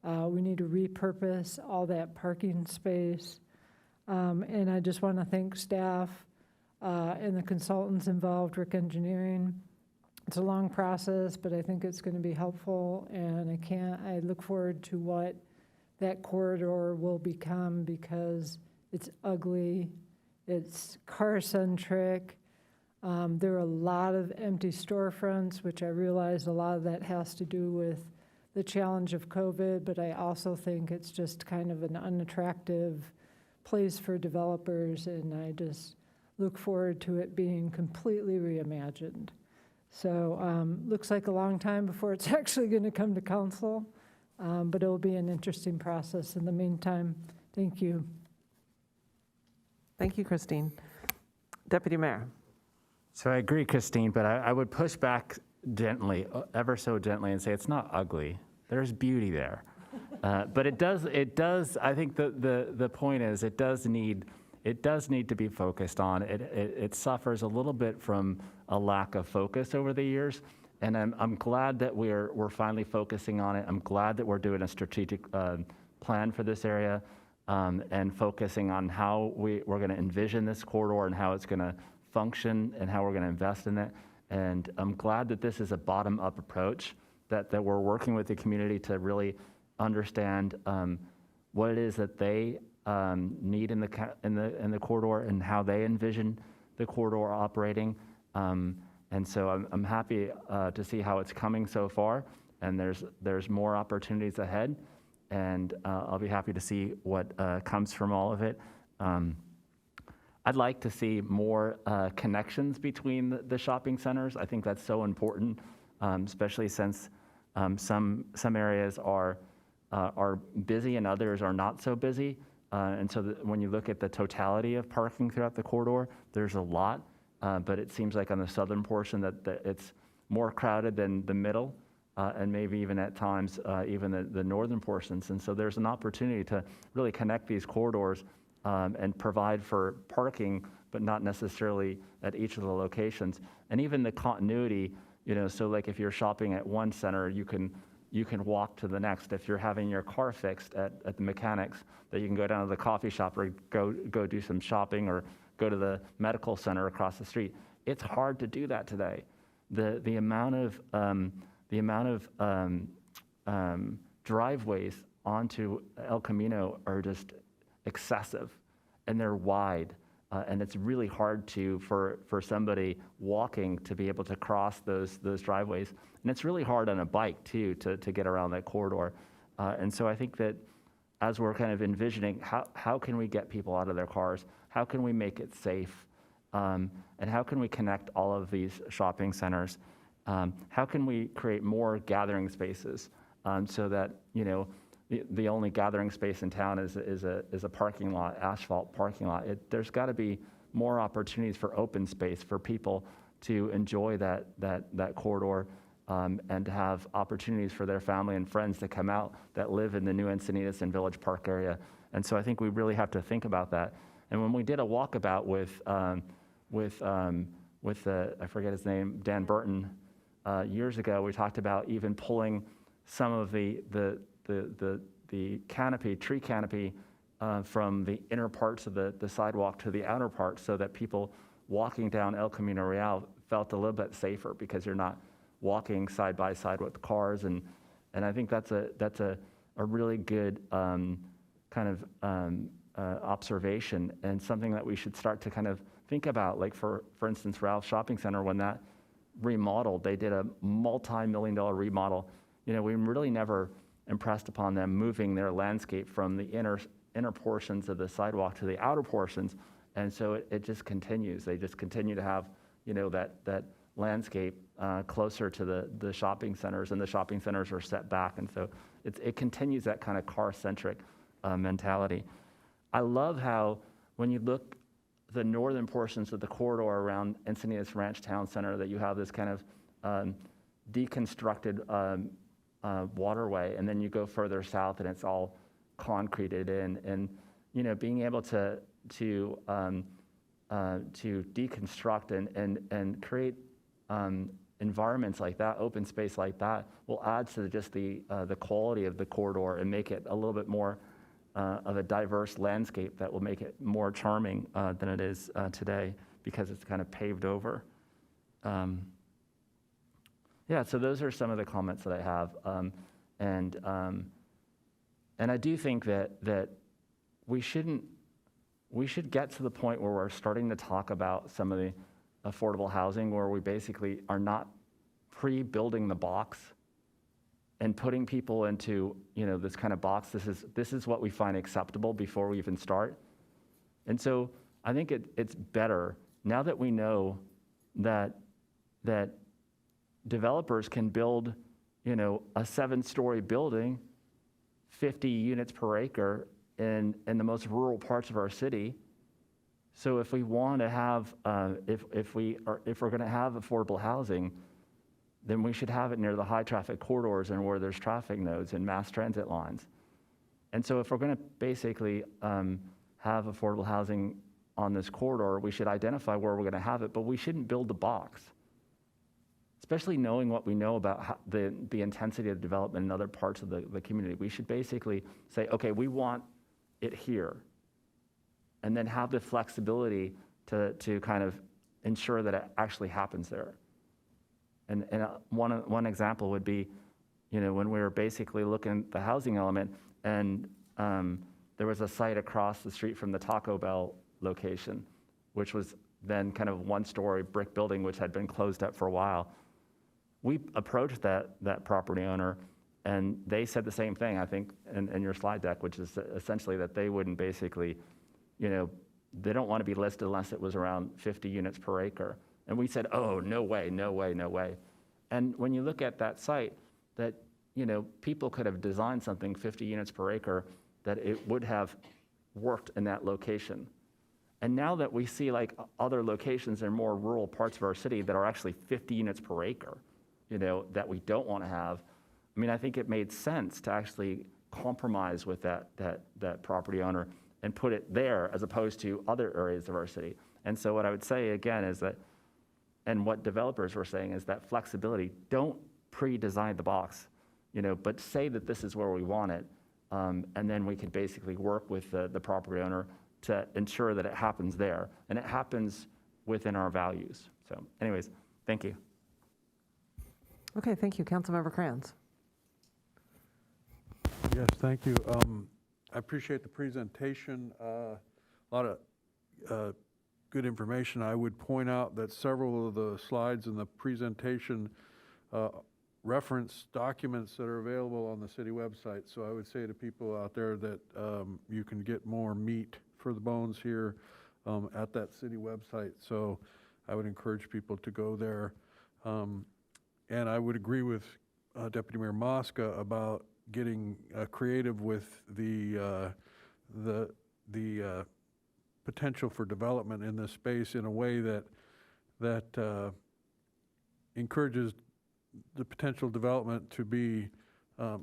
we need to repurpose all that parking space. And I just want to thank staff and the consultants involved, Rick Engineering. It's a long process, but I think it's going to be helpful, and I look forward to what that corridor will become, because it's ugly, it's car-centric. There are a lot of empty storefronts, which I realize a lot of that has to do with the challenge of COVID, but I also think it's just kind of an unattractive place for developers, and I just look forward to it being completely reimagined. So looks like a long time before it's actually going to come to council, but it'll be an interesting process in the meantime. Thank you. Thank you, Christine. Deputy Mayor. So I agree, Christine, but I would push back gently, ever so gently, and say it's not ugly. There's beauty there. But it does, I think the point is it does need to be focused on. It suffers a little bit from a lack of focus over the years, and I'm glad that we're finally focusing on it. I'm glad that we're doing a strategic plan for this area and focusing on how we're going to envision this corridor and how it's going to function and how we're going to invest in it. And I'm glad that this is a bottom-up approach, that we're working with the community to really understand what it is that they need in the corridor and how they envision the corridor operating. And so I'm happy to see how it's coming so far, and there's more opportunities ahead, and I'll be happy to see what comes from all of it. I'd like to see more connections between the shopping centers. I think that's so important, especially since some areas are busy and others are not so busy. And so when you look at the totality of parking throughout the corridor, there's a lot, but it seems like on the southern portion that it's more crowded than the middle, and maybe even at times even the northern portions. And so there's an opportunity to really connect these corridors and provide for parking, but not necessarily at each of the locations. And even the continuity, so like if you're shopping at one center, you can walk to the next. If you're having your car fixed at the mechanics, that you can go down to the coffee shop or go do some shopping or go to the medical center across the street. It's hard to do that today. The amount of driveways onto El Camino are just excessive, and they're wide, and it's really hard for somebody walking to be able to cross those driveways, and it's really hard on a bike too to get around that corridor. And so I think that as we're kind of envisioning how can we get people out of their cars, how can we make it safe, and how can we connect all of these shopping centers, how can we create more gathering spaces, so that the only gathering space in town is a parking lot, asphalt parking lot. There's got to be more opportunities for open space for people to enjoy that corridor, and to have opportunities for their family and friends to come out that live in the new Encinitas and Village Park area. And so I think we really have to think about that. And when we did a walkabout with I forget his name, Dan Burton, years ago, we talked about even pulling some of the canopy, tree canopy, from the inner parts of the sidewalk to the outer parts, so that people walking down El Camino Real felt a little bit safer, because you're not walking side by side with cars. And I think that's a really good kind of observation, and something that we should start to kind of think about. Like for instance, Ralph's Shopping Center, when that remodeled, they did a multi-million-dollar remodel. We really never impressed upon them moving their landscape from the inner portions of the sidewalk to the outer portions, and so it just continues. They just continue to have that landscape closer to the shopping centers, and the shopping centers are set back, and so it continues that kind of car-centric mentality. I love how when you look the northern portions of the corridor around Encinitas Ranch Town Center, that you have this kind of deconstructed waterway, and then you go further south and it's all concreted in, and being able to deconstruct and create environments like that, open space like that, will add to just the quality of the corridor and make it a little bit more of a diverse landscape that will make it more charming than it is today. because it's kind of paved over. Yeah, so those are some of the comments that I have. And I do think that we should get to the point where we're starting to talk about some of the affordable housing where we basically are not pre-building the box and putting people into, this kind of box. This is what we find acceptable before we even start. And so I think it's better now that we know that developers can build, a 7-story building, 50 units per acre in the most rural parts of our city. So if we want to have, if we're going to have affordable housing, then we should have it near the high traffic corridors and where there's traffic nodes and mass transit lines. And so if we're going to basically have affordable housing on this corridor, we should identify where we're going to have it, but we shouldn't build the box. Especially knowing what we know about the intensity of development in other parts of the community. We should basically say, okay, we want it here, and then have the flexibility to kind of ensure that it actually happens there. And one example would be, when we were basically looking at the housing element, and there was a site across the street from the Taco Bell location, which was then kind of 1-story brick building, which had been closed up for a while. We approached that property owner, and they said the same thing, I think, in your slide deck, which is essentially that they wouldn't basically, they don't want to be listed unless it was around 50 units per acre. And we said, oh, no way, no way, no way. And when you look at that site, that, people could have designed something 50 units per acre that it would have worked in that location. And now that we see like other locations in more rural parts of our city that are actually 50 units per acre, that we don't want to have, I think it made sense to actually compromise with that property owner and put it there as opposed to other areas of our city. And so what I would say again is that, and what developers were saying is that flexibility, don't pre-design the box, but say that this is where we want it. And then we could basically work with the property owner to ensure that it happens there and it happens within our values. So anyways, thank you. Okay, thank you. Councilmember Kranz. Yes, thank you. I appreciate the presentation. A lot of good information. I would point out that several of the slides in the presentation reference documents that are available on the city website. So I would say to people out there that you can get more meat for the bones here at that city website. So I would encourage people to go there. And I would agree with Deputy Mayor Mosca about getting creative with the potential for development in this space in a way that encourages the potential development to be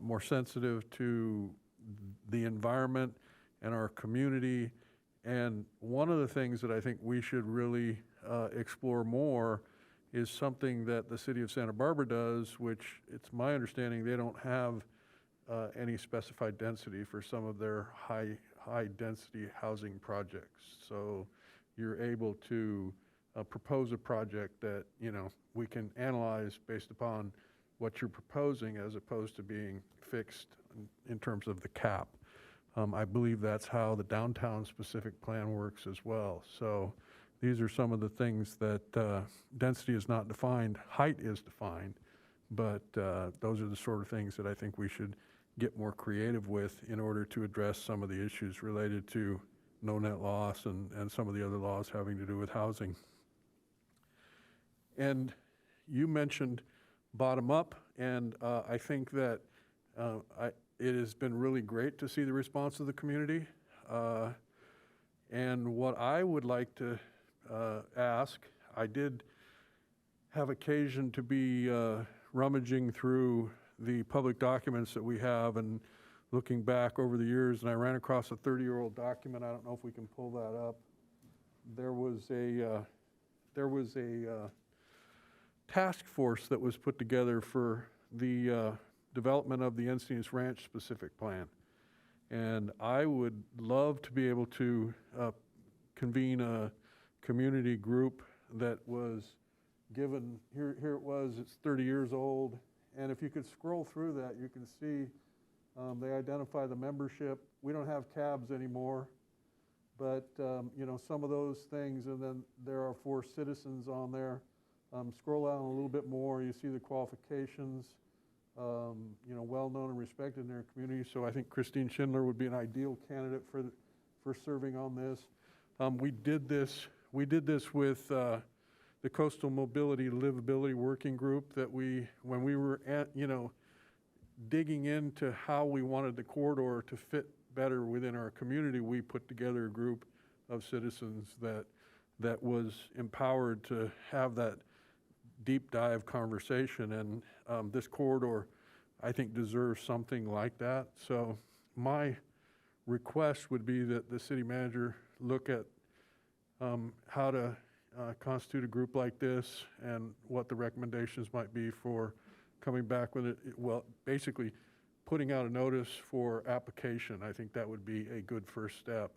more sensitive to the environment and our community. And one of the things that I think we should really explore more is something that the city of Santa Barbara does, which it's my understanding they don't have any specified density for some of their high density housing projects. So you're able to propose a project that, we can analyze based upon what you're proposing as opposed to being fixed in terms of the cap. I believe that's how the downtown specific plan works as well. So these are some of the things that density is not defined, height is defined, but those are the sort of things that I think we should get more creative with in order to address some of the issues related to no net loss and some of the other laws having to do with housing. And you mentioned bottom up, and I think that it has been really great to see the response of the community. And what I would like to ask, I did have occasion to be rummaging through the public documents that we have and looking back over the years, and I ran across a 30-year-old document. I don't know if we can pull that up. There was a task force that was put together for the development of the Encinitas Ranch specific plan. And I would love to be able to convene a community group that was given, here it was, it's 30 years old. And if you could scroll through that, you can see they identify the membership. We don't have cabs anymore, but you know, some of those things, and then there are 4 citizens on there. Scroll down a little bit more, you see the qualifications, you know, well-known and respected in their community. So I think Christine Schindler would be an ideal candidate for serving on this. We did this with the Coastal Mobility Livability Working Group that when we were you know, digging into how we wanted the corridor to fit better within our community, we put together a group of citizens that was empowered to have that deep dive conversation. And this corridor, I think, deserves something like that. So my request would be that the city manager look at how to constitute a group like this and what the recommendations might be for coming back with it. Well, basically putting out a notice for application. I think that would be a good first step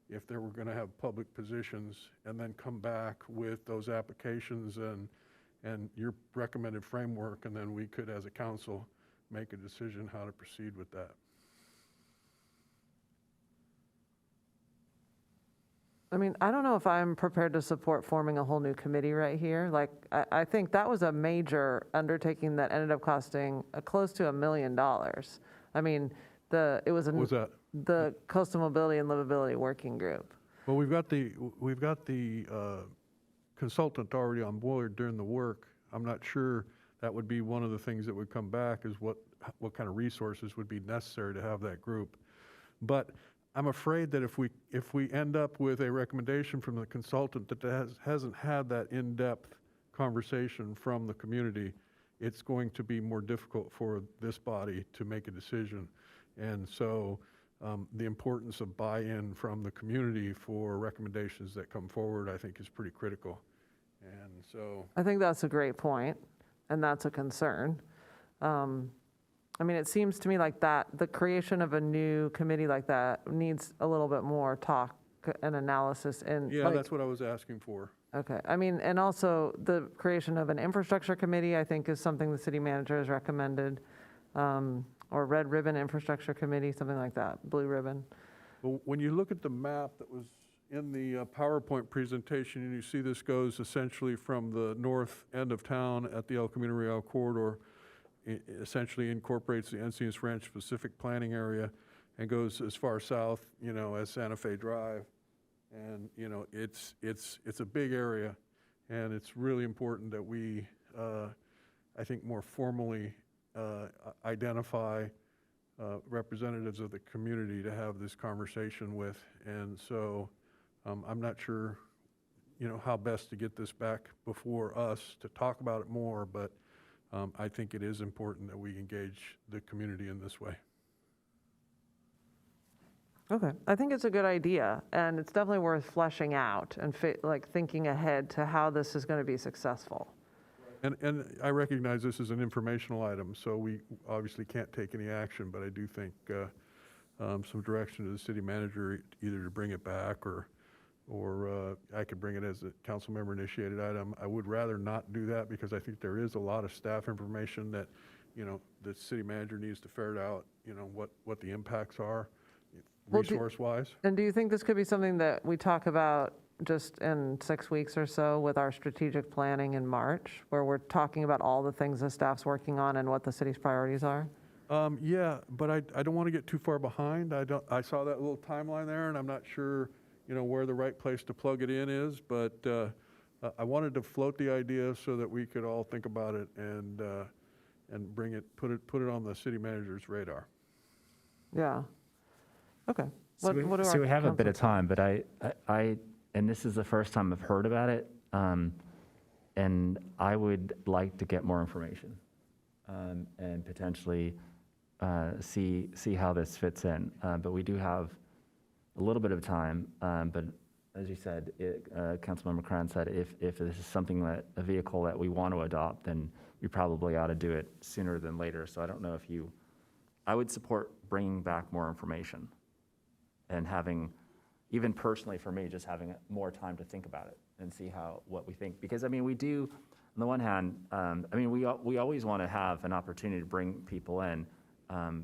if they were going to have public positions, and then come back with those applications and your recommended framework, and then we could, as a council, make a decision how to proceed with that. I mean, I don't know if I'm prepared to support forming a whole new committee right here. Like, I think that was a major undertaking that ended up costing close to $1 million. I mean, it was What was that? The Coastal Mobility and Livability Working Group. Well, we've got the consultant already on board doing the work. I'm not sure that would be one of the things that would come back, is what kind of resources would be necessary to have that group. But I'm afraid that if we end up with a recommendation from the consultant that hasn't had that in-depth conversation from the community, it's going to be more difficult for this body to make a decision. And so the importance of buy-in from the community for recommendations that come forward, I think, is pretty critical. And so I think that's a great point, and that's a concern. I mean, it seems to me like the creation of a new committee like that needs a little bit more talk and analysis. And yeah, that's what I was asking for. Okay. I mean, and also the creation of an infrastructure committee, I think, is something the city manager has recommended, or red ribbon infrastructure committee, something like that, blue ribbon. Well, when you look at the map that was in the PowerPoint presentation, and you see this goes essentially from the north end of town at the El Camino Real corridor, it essentially incorporates the Encinitas Ranch Pacific planning area and goes as far south, you know, as Santa Fe Drive. And, you know, it's a big area, and it's really important that we, I think, more formally identify representatives of the community to have this conversation with. And so I'm not sure, you know, how best to get this back before us to talk about it more, but I think it is important that we engage the community in this way. Okay, I think it's a good idea, and it's definitely worth fleshing out and thinking ahead to how this is going to be successful. And I recognize this is an informational item, so we obviously can't take any action, but I do think some direction to the city manager, either to bring it back or I could bring it as a council member initiated item. I would rather not do that, because I think there is a lot of staff information that, you know, the city manager needs to ferret out, you know, what the impacts are resource-wise. And do you think this could be something that we talk about just in 6 weeks or so with our strategic planning in March, where we're talking about all the things the staff's working on and what the city's priorities are? Yeah, but I don't want to get too far behind. I saw that little timeline there, and I'm not sure, you know, where the right place to plug it in is, but I wanted to float the idea so that we could all think about it and bring it, put it on the city manager's radar. Yeah. Okay. So we have a bit of time, but I and this is the first time I've heard about it, and I would like to get more information and potentially see how this fits in. But we do have a little bit of time, but as you said, Councilmember Cran said, if this is something a vehicle that we want to adopt, then we probably ought to do it sooner than later. So I don't know if I would support bringing back more information and having, even personally for me, just having more time to think about it. and see what we think. Because, I mean, we do, on the one hand, I mean, we always want to have an opportunity to bring people in,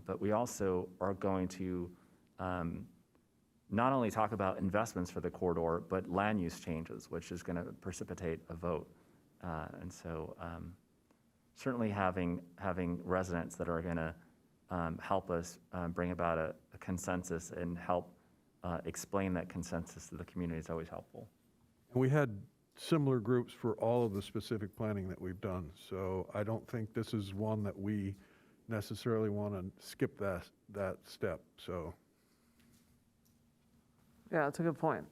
but we also are going to not only talk about investments for the corridor, but land use changes, which is going to precipitate a vote. And so certainly having residents that are going to help us bring about a consensus and help explain that consensus to the community is always helpful. We had similar groups for all of the specific planning that we've done, so I don't think this is one that we necessarily want to skip that step, so. Yeah, that's a good point.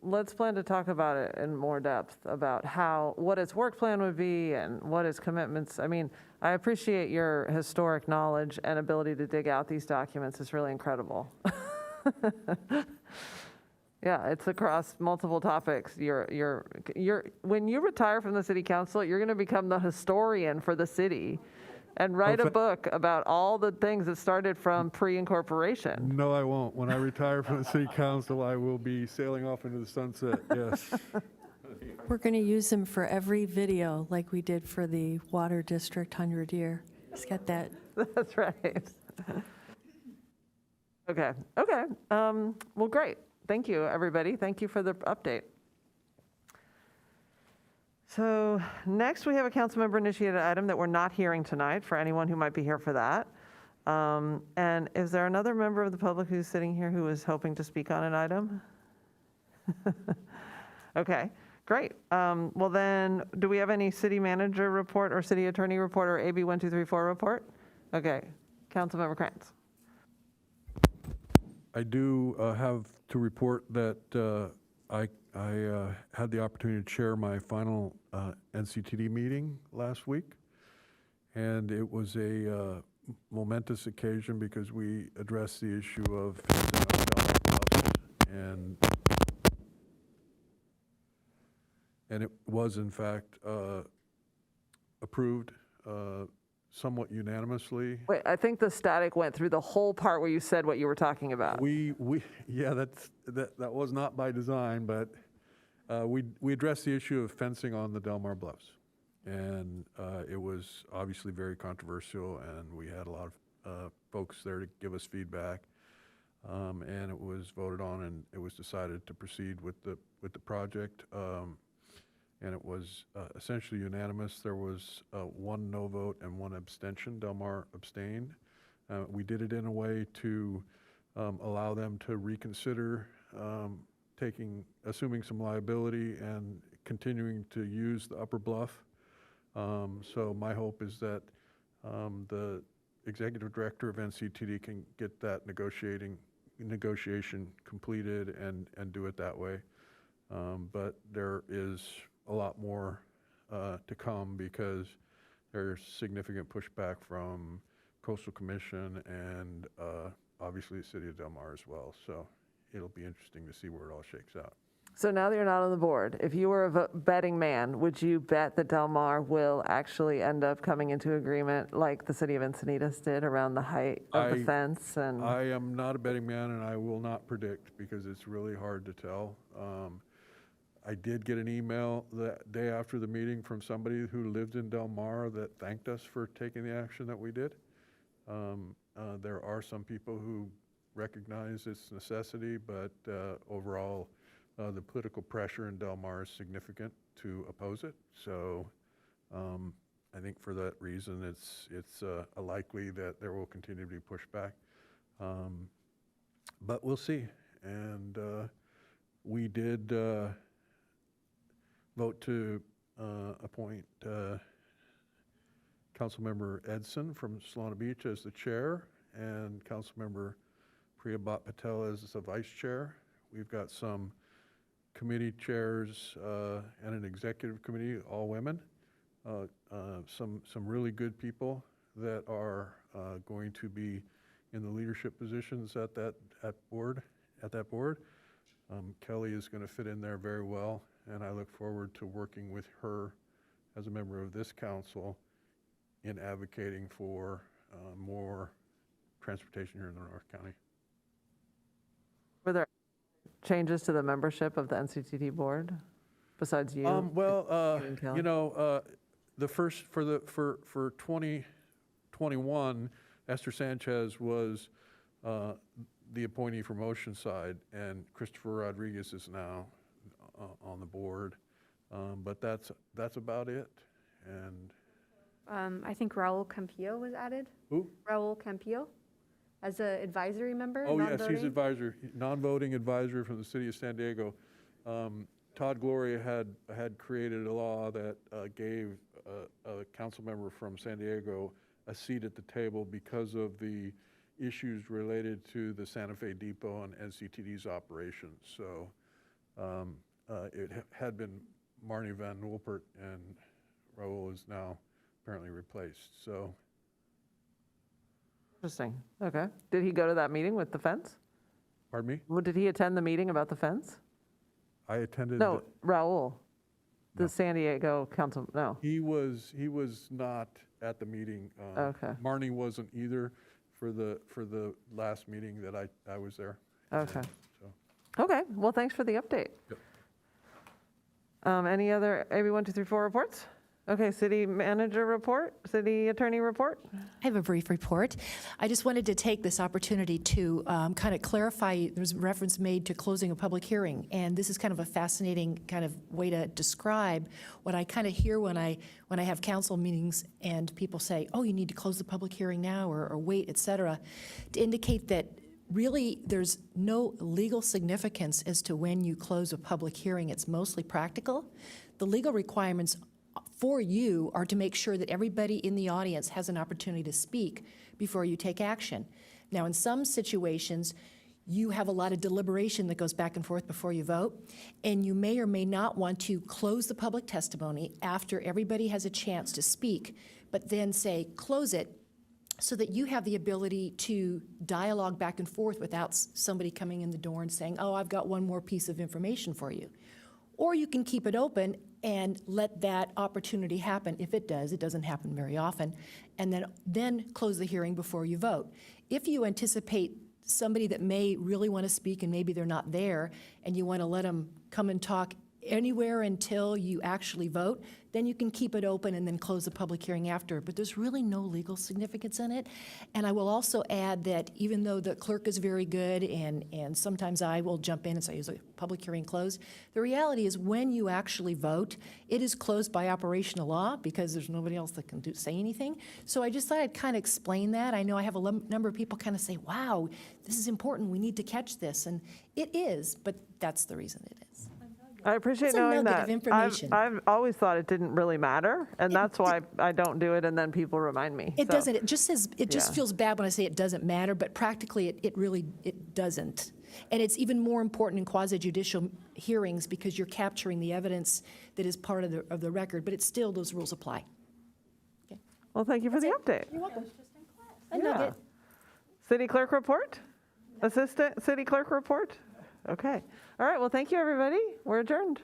Let's plan to talk about it in more depth, about what its work plan would be and what its commitments. I mean, I appreciate your historic knowledge and ability to dig out these documents. It's really incredible. Yeah, it's across multiple topics. When you retire from the city council, you're going to become the historian for the city and write a book about all the things that started from pre-incorporation. No, I won't. When I retire from the city council, I will be sailing off into the sunset, yes. We're going to use them for every video like we did for the Water District 100 Year. Just get that. That's right. Okay. Well, great. Thank you, everybody. Thank you for the update. So next, we have a council member initiated item that we're not hearing tonight for anyone who might be here for that. And is there another member of the public who's sitting here who is hoping to speak on an item? Okay, great. Well then, do we have any city manager report or city attorney report or AB 1234 report? Okay, Councilmember Krantz. I do have to report that I had the opportunity to chair my final Nctd meeting last week, and it was a momentous occasion because we addressed the issue of and it was in fact approved somewhat unanimously. Wait, I think the static went through the whole part where you said what you were talking about. Yeah, that was not by design, but we addressed the issue of fencing on the Mar Bluffs, and it was obviously very controversial, and we had a lot of folks there to give us feedback, and it was voted on, and it was decided to proceed with the project. And it was essentially unanimous. There was one no vote and one abstention. Del Mar abstained. We did it in a way to allow them to reconsider assuming some liability and continuing to use the upper bluff. So my hope is that the executive director of Nctd can get that negotiation completed and do it that way. But there is a lot more to come because there's significant pushback from Coastal Commission and obviously the city of Del Mar as well. So it'll be interesting to see where it all shakes out. So now that you're not on the board, if you were a betting man, would you bet that Del Mar will actually end up coming into agreement like the city of Encinitas did around the height of the fence? And I am not a betting man, and I will not predict because it's really hard to tell. I did get an email the day after the meeting from somebody who lived in Del Mar that thanked us for taking the action that we did. There are some people who recognize its necessity, but overall, the political pressure in Del Mar is significant to oppose it. So I think for that reason, it's likely that there will continue to be pushback. But we'll see. And we did vote to appoint Councilmember Edson from Solana Beach as the chair and Councilmember Priyabat Patel as the vice chair. We've got some committee chairs and an executive committee, all women. Some really good people that are going to be in the leadership positions at that board. Kelly is going to fit in there very well, and I look forward to working with her as a member of this council in advocating for more transportation here in the North County. were there changes to the membership of the NCTD board, besides you? Well, Kelly? you know, the first, for 2021, Esther Sanchez was the appointee from Oceanside, and Christopher Rodriguez is now on the board. But that's about it. And I think Raul Campillo was added. who? Raul Campillo as an advisory member, Oh, yes, he's non-voting. advisor, non-voting advisor from the city of San Diego. Todd Gloria had created a law that gave a council member from San Diego a seat at the table because of the issues related to the Santa Fe Depot and NCTD's operations. So it had been Marnie Van Wolpert, and Raul is now apparently replaced. So Interesting. Okay. Did he go to that meeting with the fence? pardon me? Well, did he attend the meeting about the fence? I attended. No, Raul, the San Diego council, no. He was not at the meeting. Okay. Marnie wasn't either for the last meeting that I was there. Okay. So. Okay, well, thanks for the update. Yep. Any other AB 1, 2, 3, 4 reports? Okay, city manager report, city attorney report? I have a brief report. I just wanted to take this opportunity to kind of clarify, there was reference made to closing a public hearing, and this is kind of a fascinating kind of way to describe what I kind of hear when I have council meetings and people say, oh, you need to close the public hearing now or wait, et cetera, to indicate that really there's no legal significance as to when you close a public hearing. It's mostly practical. The legal requirements for you are to make sure that everybody in the audience has an opportunity to speak before you take action. Now, in some situations, you have a lot of deliberation that goes back and forth before you vote, and you may or may not want to close the public testimony after everybody has a chance to speak, but then say, close it, so that you have the ability to dialogue back and forth without somebody coming in the door and saying, oh, I've got one more piece of information for you. Or you can keep it open and let that opportunity happen. If it does, it doesn't happen very often, and then close the hearing before you vote. If you anticipate somebody that may really want to speak and maybe they're not there, and you want to let them come and talk anywhere until you actually vote, then you can keep it open and then close the public hearing after. But there's really no legal significance in it. And I will also add that even though the clerk is very good and sometimes I will jump in and say, is a public hearing closed? The reality is when you actually vote, it is closed by operational law because there's nobody else that can say anything. So I just thought I'd kind of explain that. I know I have a number of people kind of say, wow, this is important. We need to catch this. And it is, but that's the reason it is. I appreciate It's a knowing nugget that. of information. I've always thought it didn't really matter, and that's why I don't do it, and then people remind me. It So, doesn't. It just says, it just Yeah. feels bad when I say it doesn't matter, but practically it really doesn't. And it's even more important in quasi-judicial hearings because you're capturing the evidence that is part of the record, but it's still, those rules apply. Well, thank you for the update. You're welcome. A Yeah. nugget. City clerk report? Assistant city clerk report? Okay. All right, well, thank you, everybody. We're adjourned.